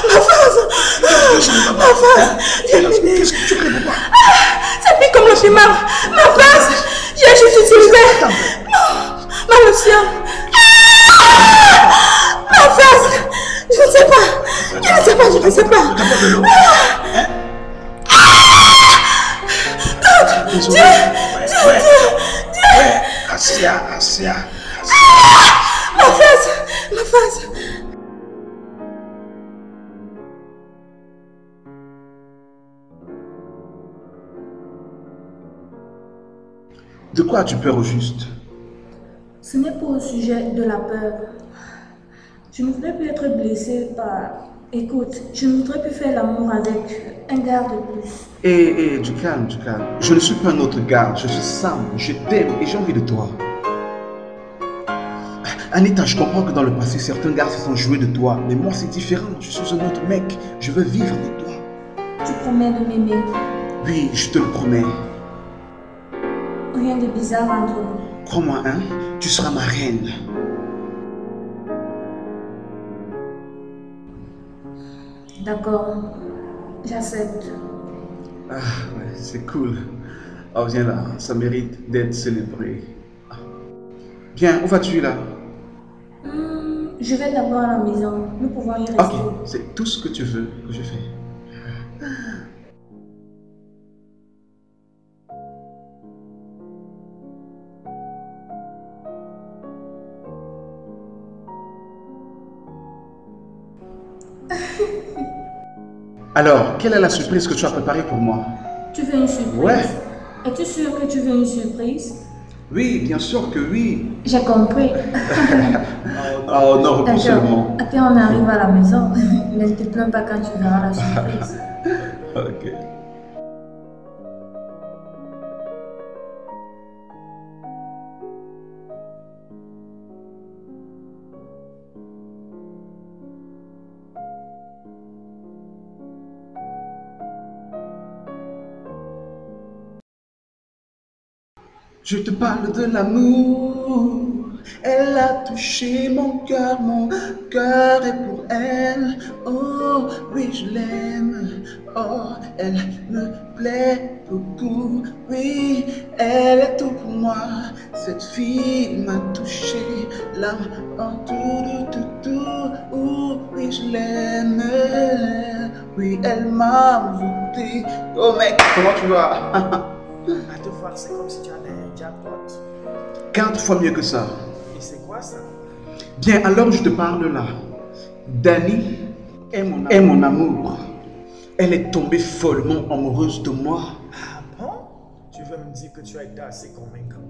Ma face! Ma face! Qu'est-ce que tu fais, papa? Ça pique comme le piment! Ma face! J'ai juste utilisé ma lotion! Ma face! Je ne sais pas! Je ne sais pas! T'as pas de l'eau? Dieu! Assia. Ma face! De quoi as-tu peur au juste? Ce n'est pas au sujet de la peur. Je ne voudrais plus être blessée par... Écoute, je ne voudrais plus faire l'amour avec un garde de plus. Du calme. Je ne suis pas un autre garde, je suis Sam, je t'aime et j'ai envie de toi. Anita, je comprends que dans le passé, certains gardes se sont joués de toi, mais moi c'est différent, je suis un autre mec, je veux vivre avec toi. Tu promets de m'aimer? Oui, je te le promets. Rien de bizarre entre nous. Crois-moi, hein, tu seras ma reine. D'accord, j'accepte. Ah, ouais, c'est cool. Oh, viens là, ça mérite d'être célébré. Ah. Bien, où vas-tu là? Je vais d'abord à la maison. Nous pouvons y rester. Ok, c'est tout ce que tu veux que je fais. Alors, quelle est la surprise que tu as préparée pour moi? Tu veux une surprise? Ouais. Es-tu sûr que tu veux une surprise? Oui, bien sûr que oui. J'ai compris. Oh non, repose seulement. Attends, on arrive à la maison. Ne te plains pas quand tu verras la surprise. Ok. Je te parle de l'amour, elle a touché mon cœur est pour elle. Oh oui, je l'aime, oh elle me plaît beaucoup. Oui, elle est tout pour moi, cette fille m'a touché l'âme. Oh tout, oh oui, je l'aime. Oui, elle m'a voûté. Oh mec, comment tu vas? À te voir, c'est comme si tu avais un jackpot. 4 fois mieux que ça. Et c'est quoi ça? Bien, alors je te parle là. Dani est mon amour. Elle est tombée follement amoureuse de moi. Ah bon? Tu veux me dire que tu as été assez convaincant?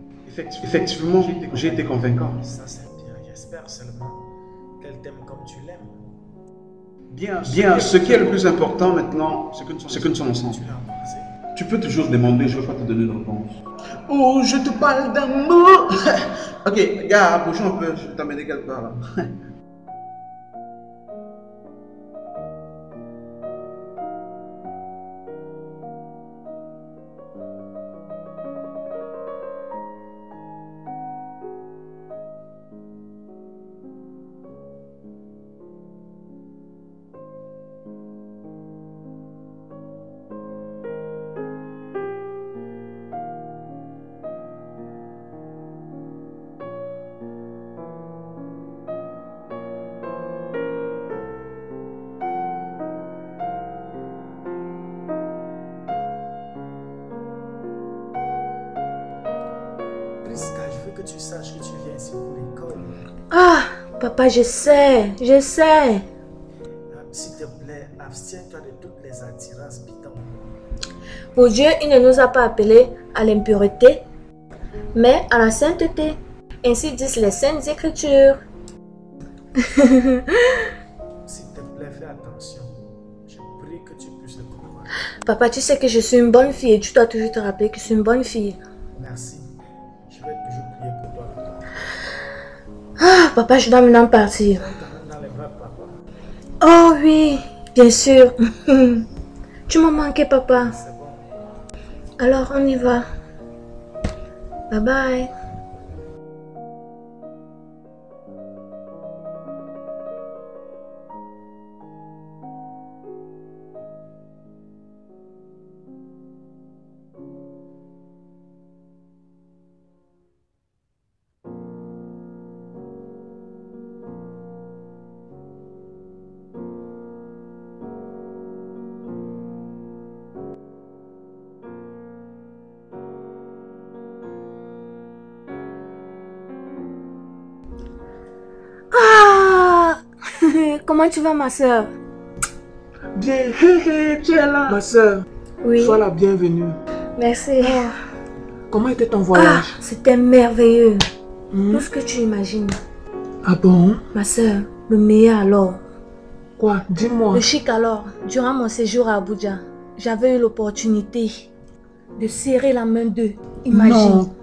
Effectivement, j'ai été convaincant. Ça c'est bien, j'espère seulement qu'elle t'aime comme tu l'aimes. Bien, ce qui est le plus important maintenant, c'est que nous sommes ensemble. Tu l'as embrassé? Tu peux toujours demander, je ne vais pas te donner une réponse. Oh, je te parle d'amour. Ok, gars, approchons un peu, je vais t'amener quelque part là. Priska, je veux que tu saches que tu viens ici pour l'école. Ah, papa, je sais. S'il te plaît, abstiens-toi de toutes les attirances bidons. Pour Dieu, il ne nous a pas appelés à l'impureté, mais à la sainteté. Ainsi disent les saintes écritures. S'il te plaît, fais attention. Je prie que tu puisses le comprendre. Papa, tu sais que je suis une bonne fille et tu dois toujours te rappeler que je suis une bonne fille. Merci. Je vais toujours prier pour toi. Ah, papa, je dois maintenant partir. Dans les bras, papa. Oh oui, bien sûr. Tu m'as manqué, papa. C'est bon. Alors, on y va. Bye bye. Comment tu vas, ma soeur? Bien, tu es là. Ma soeur, Oui. sois la bienvenue. Merci. Comment était ton voyage? C'était merveilleux. Tout ce que tu imagines. Ah bon? Ma soeur, le meilleur alors. Quoi? Dis-moi. Le chic alors. Durant mon séjour à Abuja, j'avais eu l'opportunité de serrer la main d'eux. Imagine. Non.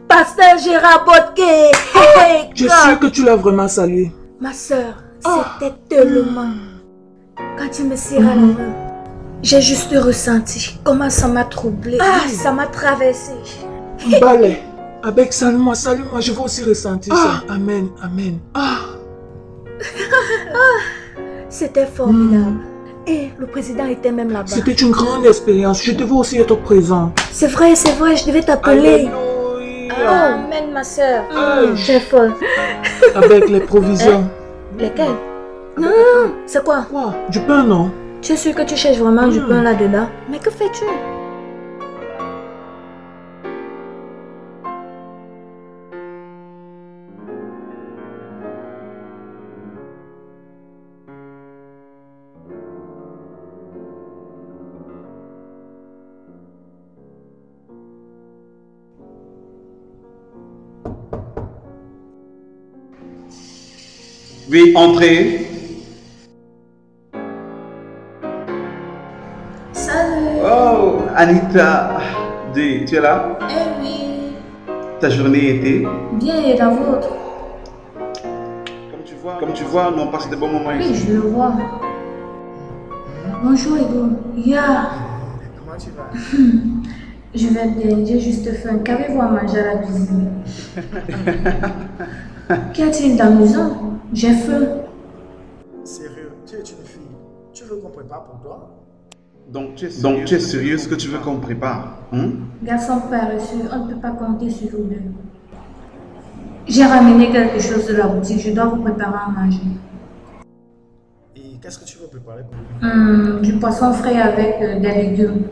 Pasteur Gérard Botke. Hey, Je suis God. sûr que tu l'as vraiment salué. Ma soeur, c'était tellement. Quand il me serra la main, j'ai juste ressenti comment ça m'a troublé. Ça m'a traversé. Balai. Avec salue-moi, je vais aussi ressentir ça. Amen. C'était formidable. Et le président était même là-bas. C'était une grande expérience. Je devais aussi être présent. C'est vrai, je devais t'appeler. Oh, amen, ma soeur. J'ai folle. Avec les provisions. Lesquelles? Non, c'est quoi? Quoi? Du pain, non? Tu es sûr que tu cherches vraiment du pain là-dedans? Mais que fais-tu? Oui, entrez. Salut. Oh, Anita. Dis, tu es là? Eh oui. Ta journée était? Bien, et la vôtre? Comme tu vois, nous on passe de bons moments ici. Oui, je le vois. Bonjour, Edo. Ya. Comment tu vas? Je vais bien, j'ai juste faim. Qu'avez-vous à manger à la cuisine? Qu'y a-t-il d'amusant? J'ai faim. Sérieux, tu es une fille. Tu veux qu'on prépare pour toi? Donc tu es sérieuse que tu veux qu'on prépare, hein? Garçon paresseux, on ne peut pas compter sur vous deux. J'ai ramené quelque chose de la boutique, je dois vous préparer à manger. Et qu'est-ce que tu veux préparer pour nous? Du poisson frais avec des légumes.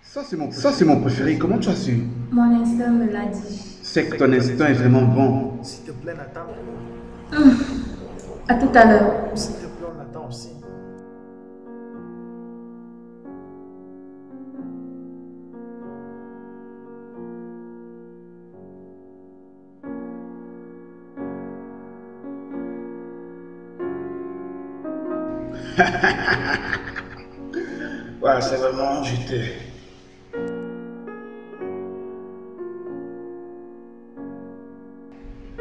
Ça c'est mon préféré, comment tu as su? Mon instinct me l'a dit. C'est que ton instinct est vraiment bon. S'il te plaît, Nathan. À tout à l'heure. S'il te plaît, on attend aussi. Ouais, c'est vraiment j'étais.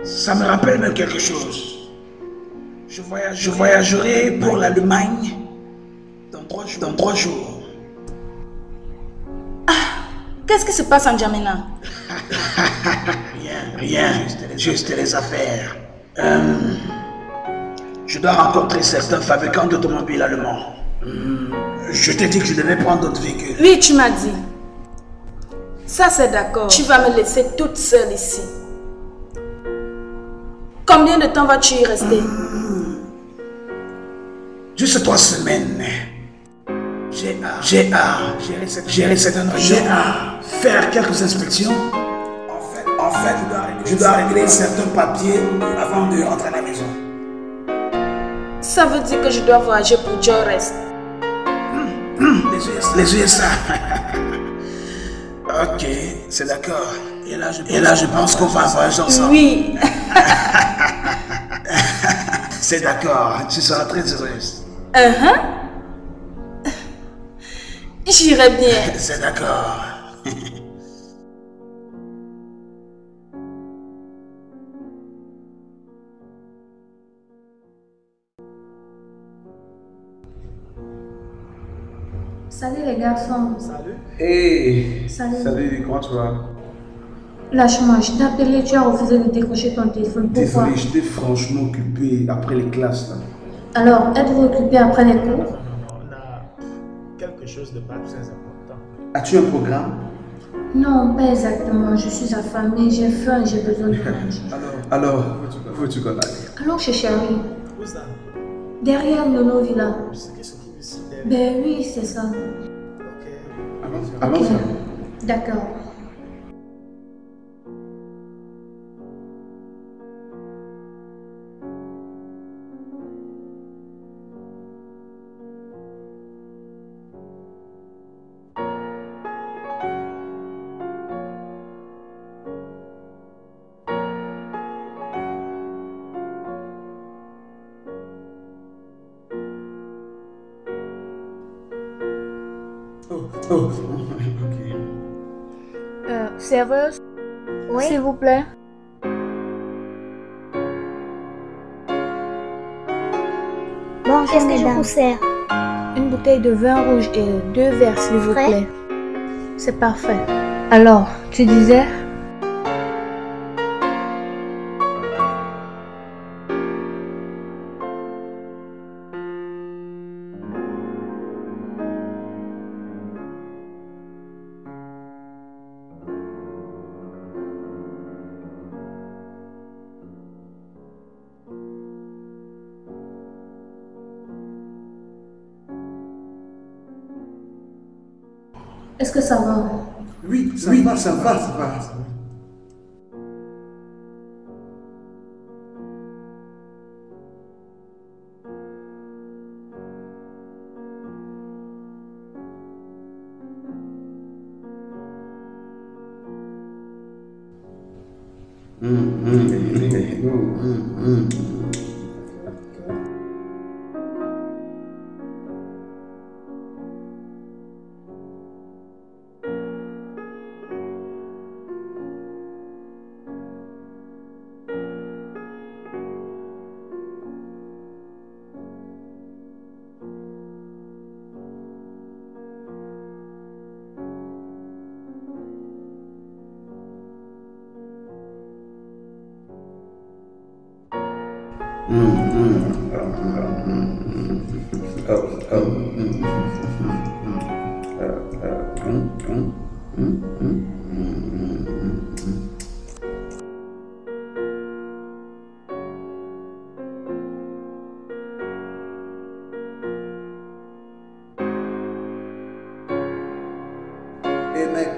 Ça me rappelle même quelque chose. Je voyagerai pour l'Allemagne dans 3 jours. Qu'est-ce qui se passe en Djamena? Rien, juste les affaires. Je dois rencontrer certains fabricants d'automobiles allemands. Je t'ai dit que je devais prendre d'autres véhicules. Oui, tu m'as dit. Ça, c'est d'accord. Tu vas me laisser toute seule ici. Combien de temps vas-tu y rester? Juste 3 semaines. J'ai à gérer cette année. J'ai à faire quelques inspections. En fait, je dois régler certains papiers avant de rentrer à la maison. Ça veut dire que je dois voyager pour Jorest. Les USA. Ok, c'est d'accord. Et là, je pense qu'on va voyager ensemble. Oui. C'est d'accord, tu seras très heureuse. J'irai bien. C'est d'accord. Salut les garçons. Salut. Hey. Salut. Comment tu vas? Lâche-moi, je t'ai appelé, tu as refusé de décrocher ton téléphone. Pourquoi? Désolé, j'étais franchement occupé après les classes là. Alors, êtes-vous occupé après les cours? Non, on a quelque chose de pas très important. As-tu un programme? Non, pas exactement. Je suis affamée, j'ai faim, j'ai besoin de manger. Alors, veux-tu qu'on aille? Allons chez Chérie. Où ça? Derrière Nono Villa. Ce qui se trouve ici derrière. Ben oui, c'est ça. Ok. Allons. Ok. D'accord. Oh, ok. Serveuse? Oui. S'il vous plaît. Bonjour, qu'est-ce que je vous sers? Une bouteille de vin rouge et 2 verres, s'il vous Frais? plaît. C'est parfait. Alors, tu disais? Est-ce que ça va? Oui, ça va.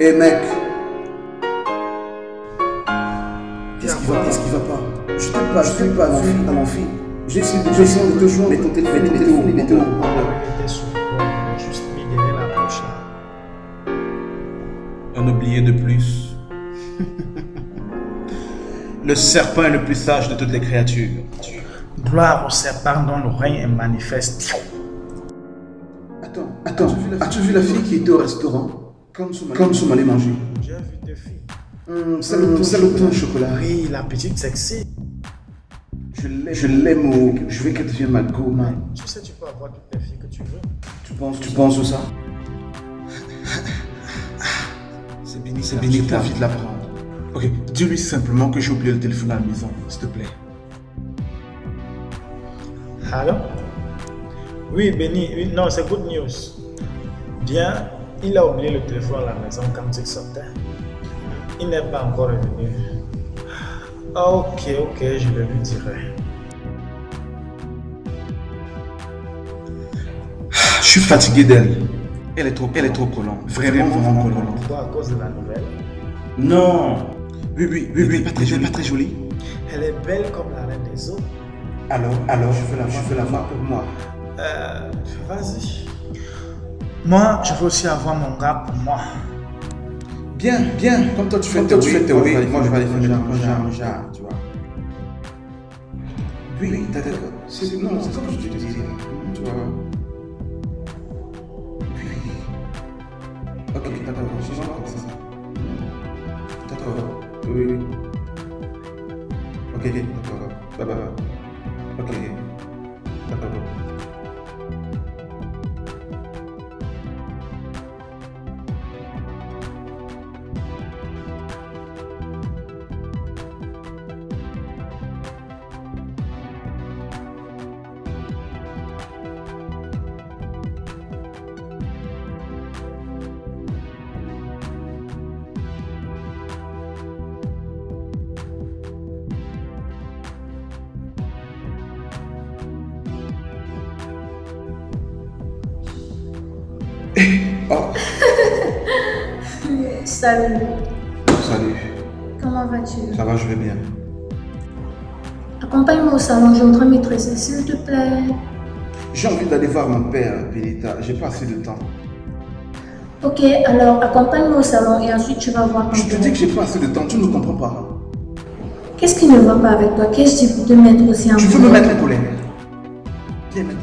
Eh mec, qu'est-ce qui va pas? Je t'aime pas à l'enfant. J'ai essayé de te joindre, mais ton téléphone était où? Il était sur le point, il a juste mis derrière la poche là. Un oublié de plus. Le serpent est le plus sage de toutes les créatures. Gloire au serpent dont le règne est manifeste. Attends, as-tu vu la fille qui était au restaurant? Quand nous sommes allés manger. J'ai vu tes filles. Celle au pain au chocolat. Oui, la petite sexy. Je l'aime je veux qu'elle devienne ma go-man. Tu sais, tu peux avoir toutes les filles que tu veux. Tu penses ça? C'est béni, t'as envie de la prendre. Ok, dis-lui simplement que j'ai oublié le téléphone à la maison, s'il te plaît. Allô? Oui, Benny, oui, non, c'est good news. Bien, il a oublié le téléphone à la maison quand il sortait. Il n'est pas encore revenu. Ok, je le lui dirai. Je suis fatigué d'elle. Elle est trop collante. Vraiment collante. Pourquoi? À cause de la nouvelle? Non. Oui, pas très jolie. Elle est belle comme la reine des eaux. Alors, je veux la voir pour moi. Vas-y. Moi, je veux aussi avoir mon gars pour moi. Bien. Comme toi, tu fais théorie. Moi, je vais aller faire mon genre, tu vois. Oui, d'accord. Non, c'est ça que je te dis. Tu vois. Oui. Ok, d'accord. Je vois comme ça. D'accord. Oui. Ok, d'accord. Bye. Ok. D'accord. Oh. Salut. Salut. Comment vas-tu? Ça va, je vais bien. Accompagne-moi au salon, je voudrais me dresser, s'il te plaît. J'ai envie d'aller voir mon père, Benita. J'ai pas assez de temps. Ok, alors accompagne-moi au salon et ensuite tu vas voir. Je te dis que j'ai pas assez de temps, tu ne comprends pas. Qu'est-ce qui ne va pas avec toi? Qu'est-ce qui peut te mettre aussi en colère? Tu veux me mettre en colère?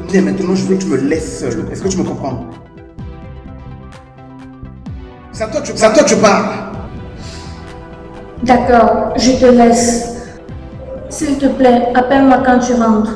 Viens maintenant, je veux que tu me laisses seul. Est-ce que tu me comprends? C'est à toi que je parle. D'accord, je te laisse. S'il te plaît, appelle-moi quand tu rentres.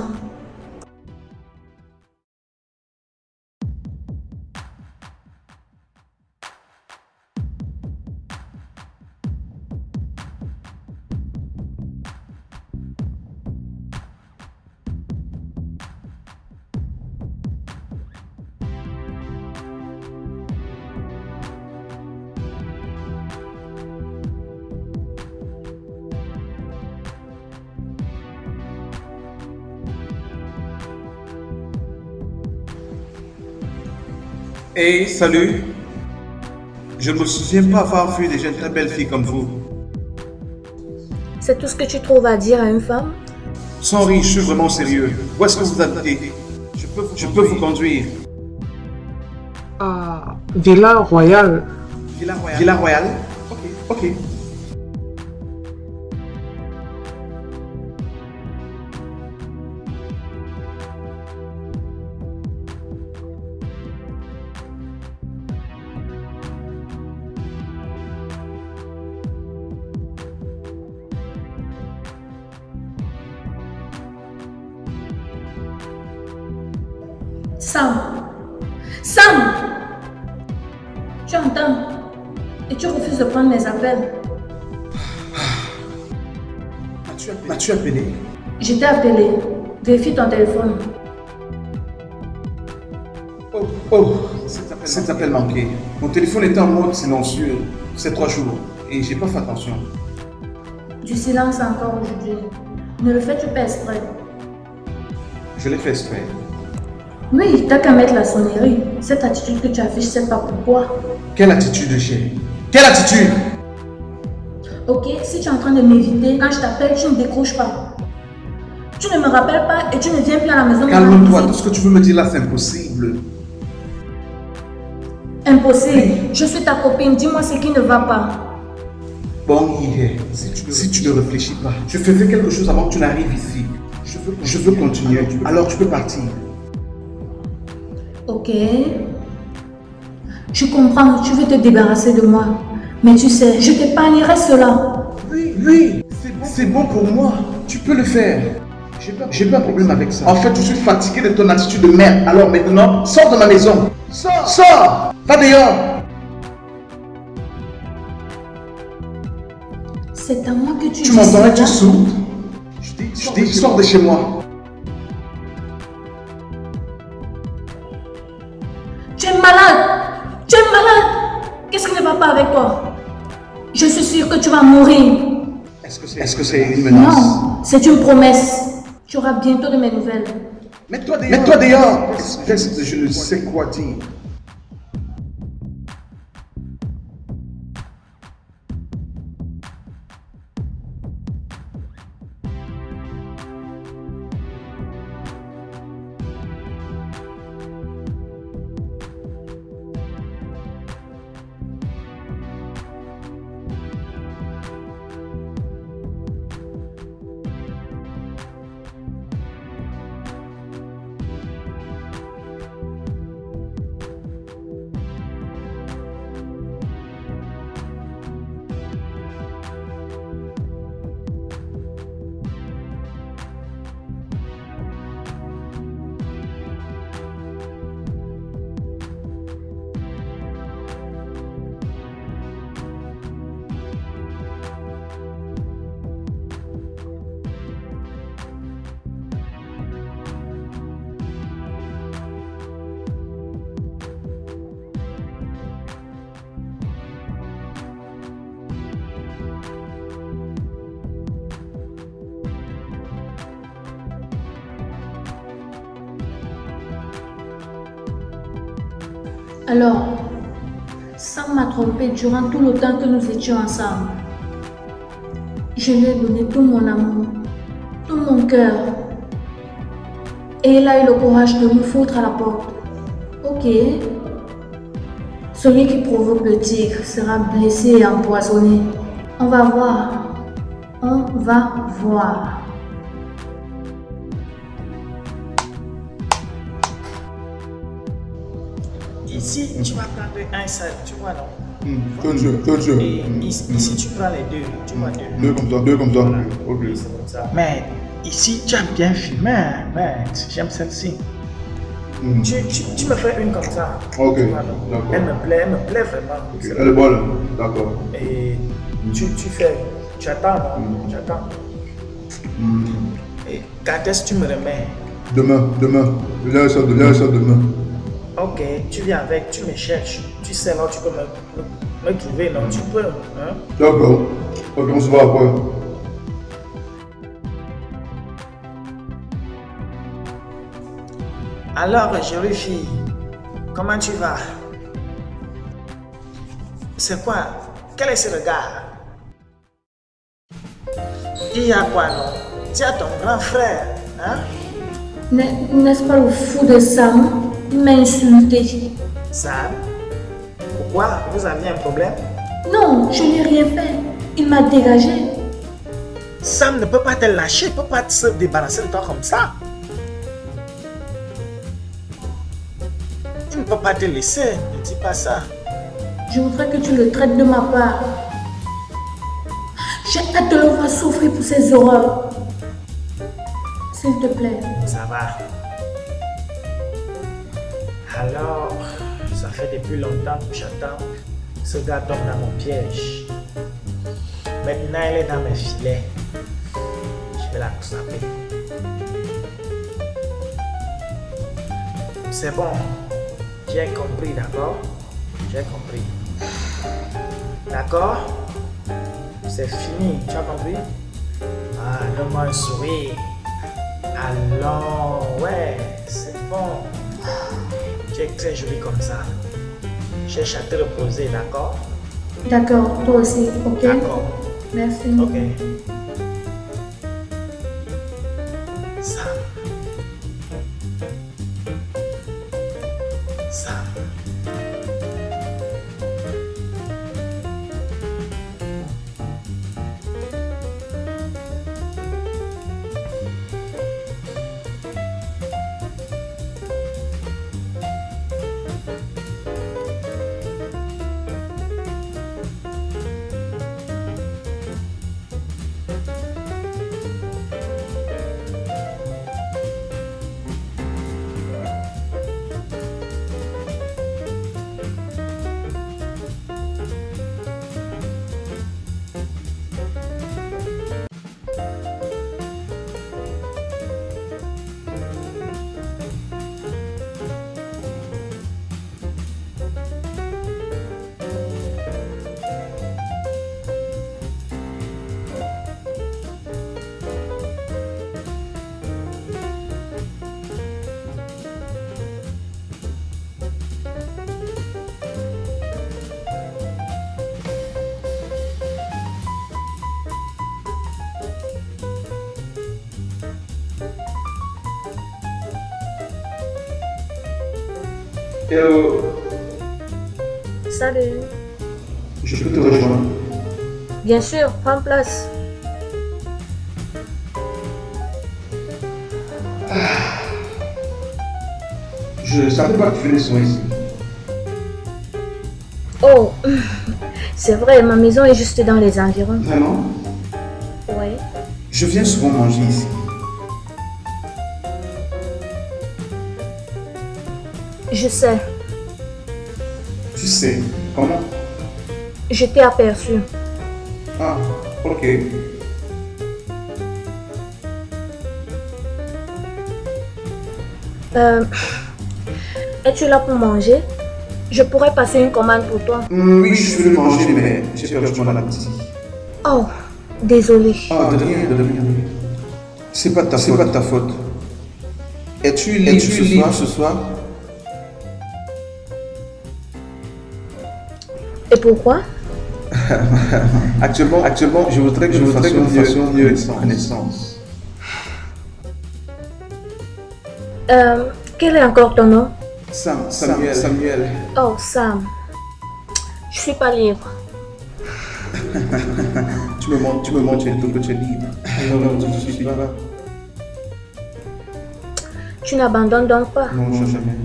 Hey, salut. Je ne me souviens pas avoir vu déjà une très belle fille comme vous. C'est tout ce que tu trouves à dire à une femme? Sans rire, je suis vraiment sérieux. Où est-ce que vous habitez? Je peux vous conduire. Ah, Villa Royale. Villa Royale? Ok. Sam! Tu entends? Et tu refuses de prendre mes appels. M'as-tu appelé? Je t'ai appelé. Vérifie ton téléphone. Oh, cet appel manqué. Mon téléphone était en mode silencieux ces 3 jours et j'ai pas fait attention. Du silence encore aujourd'hui. Ne le fais-tu pas exprès? Je l'ai fait exprès. Oui, t'as qu'à mettre la sonnerie. Cette attitude que tu affiches, c'est pas pourquoi. Quelle attitude, chérie? Quelle attitude? Ok, si tu es en train de m'éviter, quand je t'appelle, tu ne décroches pas. Tu ne me rappelles pas et tu ne viens plus à la maison. Calme-toi, tout ce que tu veux me dire là, c'est impossible. Impossible. Je suis ta copine, dis-moi ce qui ne va pas. Bon, hier, si tu ne réfléchis pas, je faisais quelque chose avant que tu n'arrives ici. Je veux continuer, alors tu peux partir. Ok. Je comprends, tu veux te débarrasser de moi. Mais tu sais, je t'épargnerai cela. Oui, c'est bon pour moi. Tu peux le faire. J'ai pas un problème avec ça. En fait, je suis fatigué de ton attitude de merde. Alors maintenant, sors de ma maison. Sors. Va dehors. C'est à moi que tu m'entends, tu es sourde? Je dis, sors de chez moi. Tu es malade. Qu'est-ce qui ne va pas avec toi? Je suis sûre que tu vas mourir. Est-ce que c'est une menace? Non, c'est une promesse. Tu auras bientôt de mes nouvelles. Mets-toi dehors. Espèce de je ne sais quoi dire. Alors, Sam m'a trompé durant tout le temps que nous étions ensemble. Je lui ai donné tout mon amour, tout mon cœur. Et il a eu le courage de me foutre à la porte. Ok. Celui qui provoque le tigre sera blessé et empoisonné. On va voir. On va voir. Ici, tu vas prendre un seul, tu vois, non? Deux. Et ici, tu prends les deux, tu vois, Deux comme ça. Voilà. Ok. Oui, c'est comme ça. Mais ici, tu as bien filmé, hein? Mais j'aime celle-ci. Tu me fais une comme ça. Ok, d'accord. Elle me plaît vraiment. Okay. Elle est bonne, d'accord. Et tu attends, non? Tu attends. Et quand est-ce que tu me remets? Demain. Viens ça demain. Ok, tu viens avec, tu me cherches. Tu sais, là, tu peux me trouver, non? Tu peux, hein? D'accord. Ok, on se voit après. Alors, jolie fille, comment tu vas? C'est quoi? Quel est ce regard? Il y a quoi, non? Tu as ton grand frère, hein? N'est-ce pas le fou de Sam? Il m'a insulté. Sam? Pourquoi? Vous aviez un problème? Non, je n'ai rien fait. Il m'a dégagé. Sam ne peut pas te lâcher, il ne peut pas se débarrasser de toi comme ça. Il ne peut pas te laisser, ne dis pas ça. Je voudrais que tu le traites de ma part. J'ai hâte de le voir souffrir pour ses horreurs. S'il te plaît. Ça va. Alors, ça fait depuis longtemps que j'attends. Ce gars tombe dans mon piège. Maintenant, elle est dans mes filets. Je vais la kidnapper. C'est bon. J'ai compris, d'accord? J'ai compris. D'accord? C'est fini, tu as compris? Ah, donne-moi un sourire. Alors, ouais, c'est bon. Tu es très jolie comme ça. Cherche à te reposer, d'accord? D'accord, toi aussi, ok? D'accord. Merci. Ok. Sam. Sam. Hello. Salut. Je peux te rejoindre? Bien sûr, prends place. Je ne savais pas que tu venais souvent ici. Oh, c'est vrai, ma maison est juste dans les environs. Vraiment? Oui. Je viens souvent manger ici. Je sais. Tu sais, comment? Je t'ai aperçu. Ah, ok. Es-tu là pour manger? Je pourrais passer une commande pour toi. Oui, je suis venu manger, mais j'ai perdu mon appétit. Oh, désolé. Ah, de rien, de rien. C'est pas de ta faute. Es-tu libre ce soir? Et pourquoi? Actuellement, je voudrais que nous fassions mieux connaissance. Quel est encore ton nom? Samuel. Oh, Sam. Je suis pas libre. tu me montres que tu es libre. Non, je suis pas. Tu n'abandonnes donc pas? Non, jamais.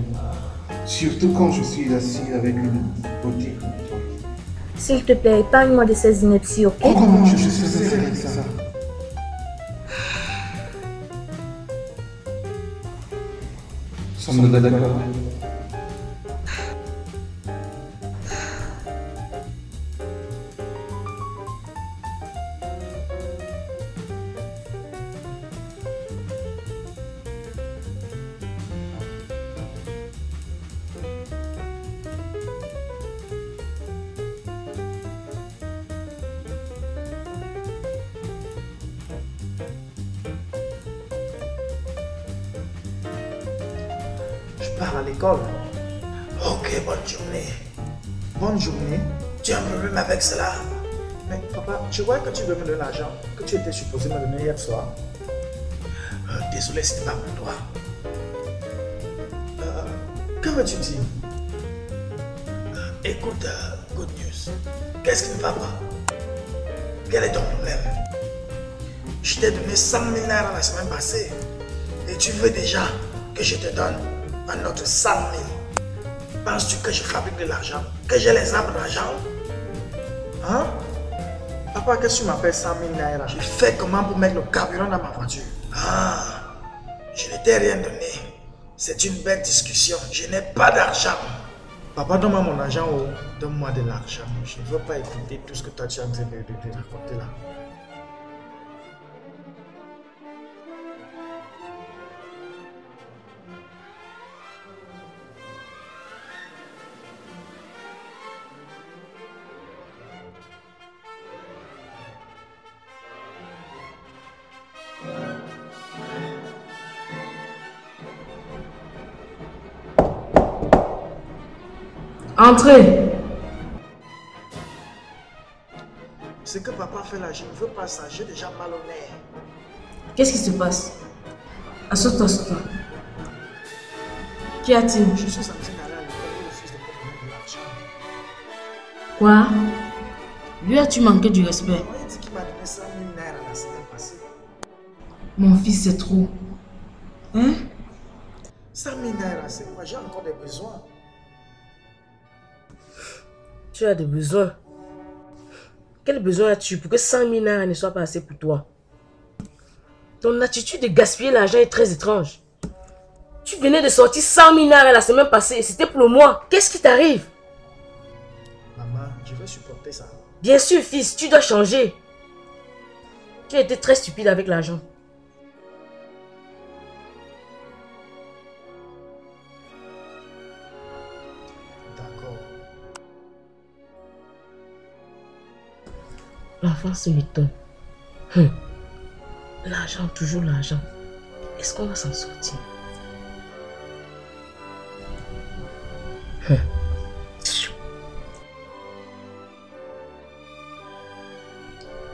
Surtout quand je suis assis avec une beauté. S'il te plaît, épargne-moi de ces inepties, ok? Oh, comment je suis sincère avec ça? Sommes-nous d'accord? Je pars à l'école. Ok, bonne journée. Bonne journée. Tu as un problème avec cela? Mais papa, je vois que tu veux me donner l'argent que tu étais supposé me donner hier soir. Désolé, ce n'est pas mon droit. Que veux-tu dire? Écoute, good news. Qu'est-ce qui ne va pas? Quel est ton problème? Je t'ai donné 100 000 naira la semaine passée. Et tu veux déjà que je te donne un autre 100 000. Penses-tu que je fabrique de l'argent? Que j'ai les arbres d'argent? Hein? Papa, qu'est-ce que tu m'appelles 100 000 naira? Je fais comment pour mettre le carburant dans ma voiture? Ah, je ne t'ai rien donné. C'est une belle discussion. Je n'ai pas d'argent. Papa, donne-moi mon argent ou donne-moi de l'argent. Je ne veux pas écouter tout ce que toi tu es en train de raconter là. Entrez. Ce que papa fait là, je ne veux pas ça. J'ai déjà mal au nez. Qu'est-ce qui se passe? Assois-toi, assois-toi. Qu'y a-t-il? Je suis en train d'aller à l'école et le fils de me donner de l'argent. Quoi? Lui as-tu manqué du respect? Il dit qu'il m'a donné 100 000 naira la semaine passée. Mon fils, c'est trop. Hein? 100 000 naira, c'est quoi? J'ai encore des besoins. Tu as des besoins. Quel besoin as-tu pour que 100 000 naira ne soit pas assez pour toi? Ton attitude de gaspiller l'argent est très étrange. Tu venais de sortir 100 000 naira la semaine passée et c'était pour le mois. Qu'est-ce qui t'arrive? Maman, je vais supporter ça. Bien sûr, fils, tu dois changer. Tu as été très stupide avec l'argent. L'enfant se m'étonne. L'argent, toujours l'argent. Est-ce qu'on va s'en sortir?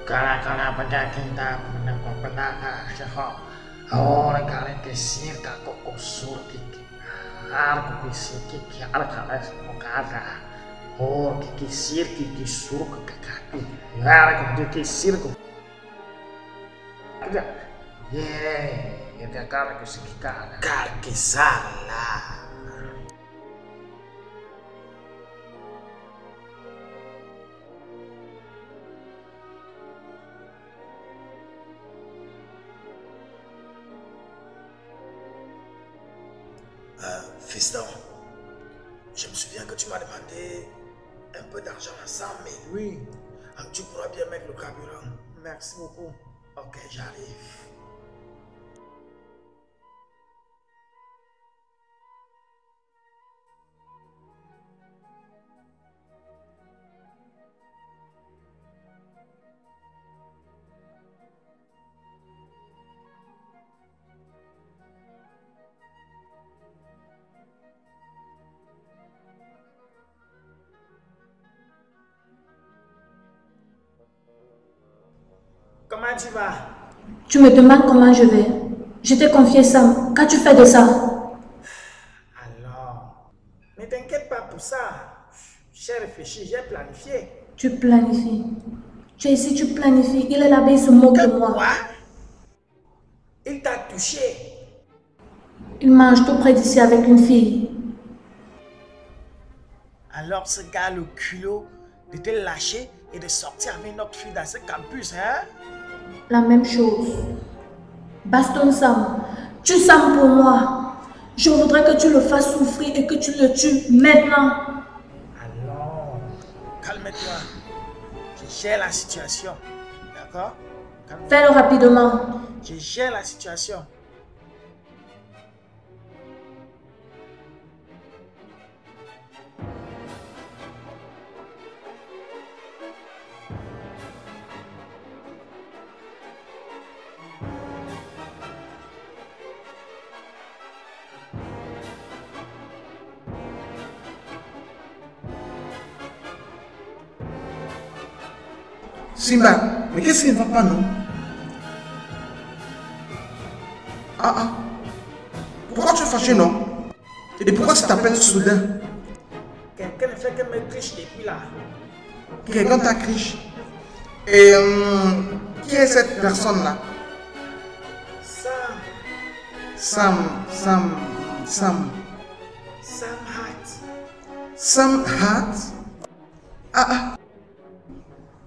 Kala penjakinta penaka seho. Orang kalian kesir kako kusur kiki. Arku kesir kiki kala semokada. Oh, kiki sir kiki sur ke kaki. Ya, kiki sir ko. Ada. Ye, ya kala ke sikikana. Kala ke sala. Fiston, je me souviens que tu m'as demandé un peu d'argent à 100 000. Oui. Tu pourras bien mettre le carburant. Merci beaucoup. Ok, j'arrive. Comment tu vas? Tu me demandes comment je vais. Je t'ai confié ça. Qu'as-tu fait de ça? Alors, ne t'inquiète pas pour ça. J'ai réfléchi, j'ai planifié. Tu planifies. Tu es ici, tu planifies. Il est là-bas, il se moque de moi. Quoi? Il t'a touché. Il mange tout près d'ici avec une fille. Alors ce gars a le culot de te lâcher et de sortir avec notre fille dans ce campus, hein? La même chose. Baston Sam, tu Sam pour moi. Je voudrais que tu le fasses souffrir et que tu le tues maintenant. Alors, calme-toi. Je gère la situation. D'accord? Fais-le rapidement. Je gère la situation. Simba, mais qu'est-ce qui ne va pas, non? Pourquoi tu es fâché, non? Et pourquoi tu t'appelles soudain? Quelqu'un ne fait que me triche depuis là. Quelqu'un t'a crié. Et qui est cette personne-là? Sam Hart.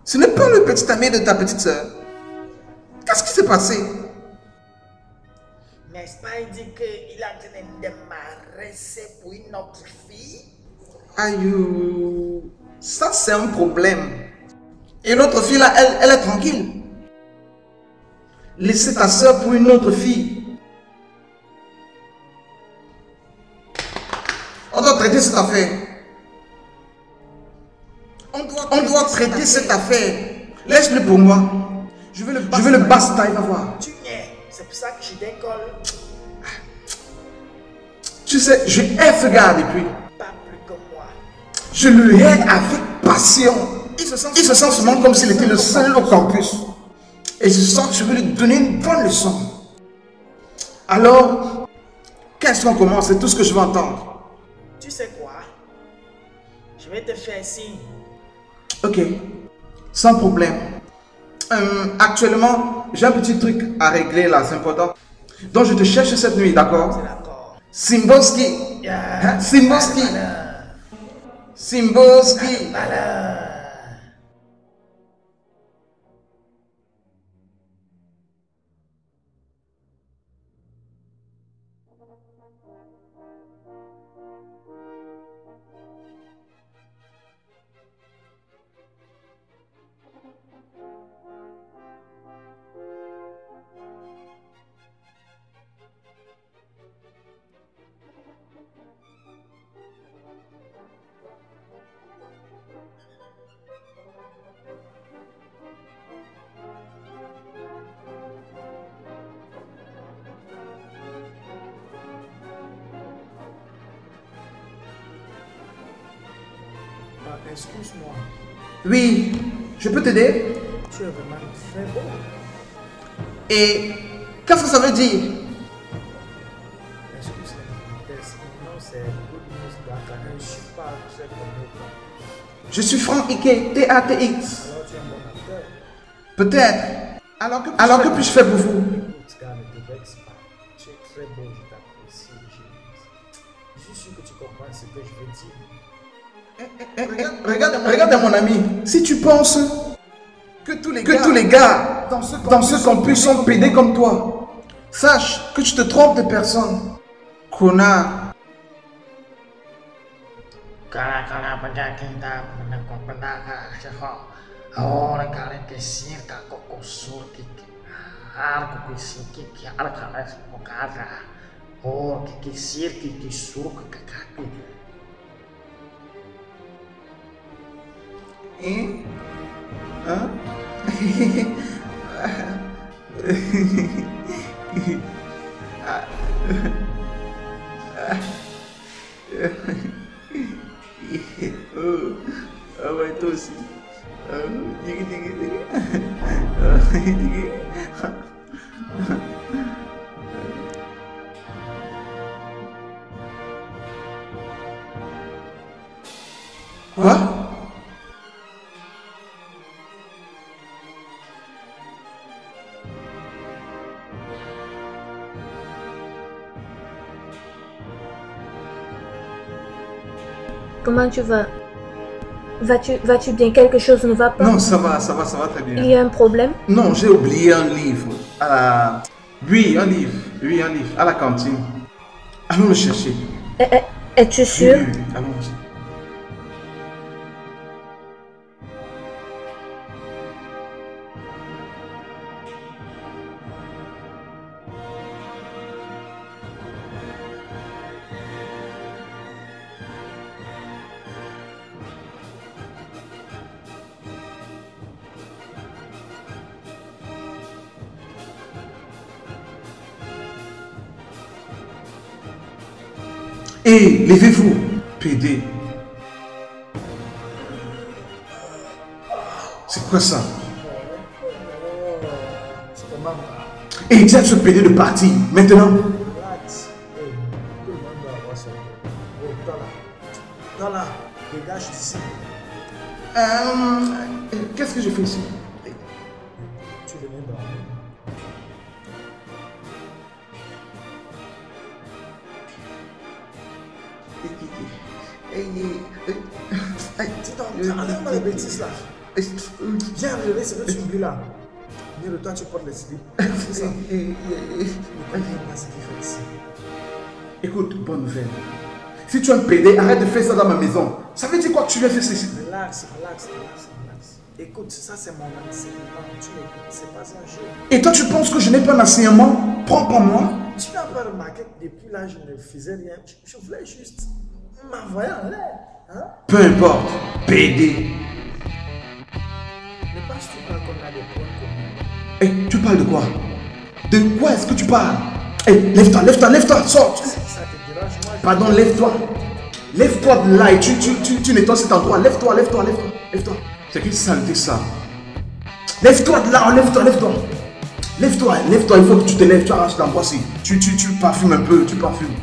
Ce n'est pas le petit ami de ta petite soeur. Qu'est-ce qui s'est passé? N'est-ce pas, il dit qu'il a en train de démarrer pour une autre fille? Aïe, ça c'est un problème. Et l'autre fille là, elle est tranquille. Laissez ta soeur pour une autre fille. On doit traiter cette affaire. On doit traiter cette affaire. Laisse-le pour moi. Je veux le basta, il va voir. Tu n'es. C'est pour ça que je décolle. Tu sais, je hais ce gars depuis. Pas plus que moi. Je le hais avec passion. Il se sent souvent comme s'il était le seul au campus. Et je sens que je veux lui donner une bonne leçon. Alors, qu'est-ce qu'on commence? C'est tout ce que je veux entendre. Tu sais quoi? Je vais te faire signe. Ok, sans problème. Actuellement, j'ai un petit truc à régler là, c'est important. Donc je te cherche cette nuit, d'accord? C'est d'accord. Simboski. Yeah. Simboski. Simboski. Excuse-moi. Oui, je peux t'aider? Tu es vraiment très beau. Et qu'est-ce que ça veut dire? Excuse-moi, mon nom c'est Good News Dakar. Je ne suis pas très connu. Je suis Franck Ike, TATX. Alors tu es un bon acteur. Peut-être. Alors que puis-je faire pour vous? Écoute, gars, ne te vexe pas. Tu es très beau, je t'apprécie. Je suis sûr que tu comprends ce que je veux dire. Regarde mon ami, si tu penses que tous les gars dans ce campus sont pédés comme toi, sache que tu te trompes de personne. Connard. Kalau penjaga kita menangkap pendagang cekok. Orang kalian kesir kakak kosur kiki. Aku kesir kiki. Ada kalian semua kagak. Oh kiki sir kiki suruh ke kaki. Hein? Ah ouais, toi aussi. Quoi? Comment tu vas? Vas-tu bien? Quelque chose ne va pas? Non, ça va très bien. Il y a un problème? Non, j'ai oublié un livre. Oui, un livre. À la cantine. Allons le chercher. Es-tu sûr? Oui, allons-y. Hé, levez-vous, PD. C'est quoi ça? Et dis à ce PD de partir, maintenant. Relax. Hey, tout le monde doit avoir son rôle. Oh, toi là, dégage d'ici. Qu'est-ce que je fais ici? Tu venais dormir. Enlève-moi les bêtises là. Viens enlever ce que tu oublies là. Viens de toi, tu portes les slips. C'est ça. Écoute, bonne nouvelle. Si tu es un PD, arrête de faire ça dans ma maison. Ça veut dire quoi que tu viens faire ça ici? Relax. Écoute, ça c'est mon enseignement. Tu m'écoutes, c'est pas un jeu. Et toi, tu penses que je n'ai pas un enseignement propre en moi? Tu n'as pas remarqué que depuis là, je ne faisais rien. Je voulais juste m'envoyer en l'air. Hein? Peu importe. PD. Ne penses-tu pas qu'on a des points communs? Eh, tu parles de quoi? De quoi est-ce que tu parles? Eh, lève-toi, sors. Ça te dérange, moi. Pardon, lève-toi. Lève-toi de là et tu nettoies cet endroit. Lève-toi. C'est quelle saleté ça? Lève-toi de là, lève-toi. Lève-toi, il faut que tu te lèves, tu arraches l'endroit ici. Tu parfumes un peu, tu parfumes.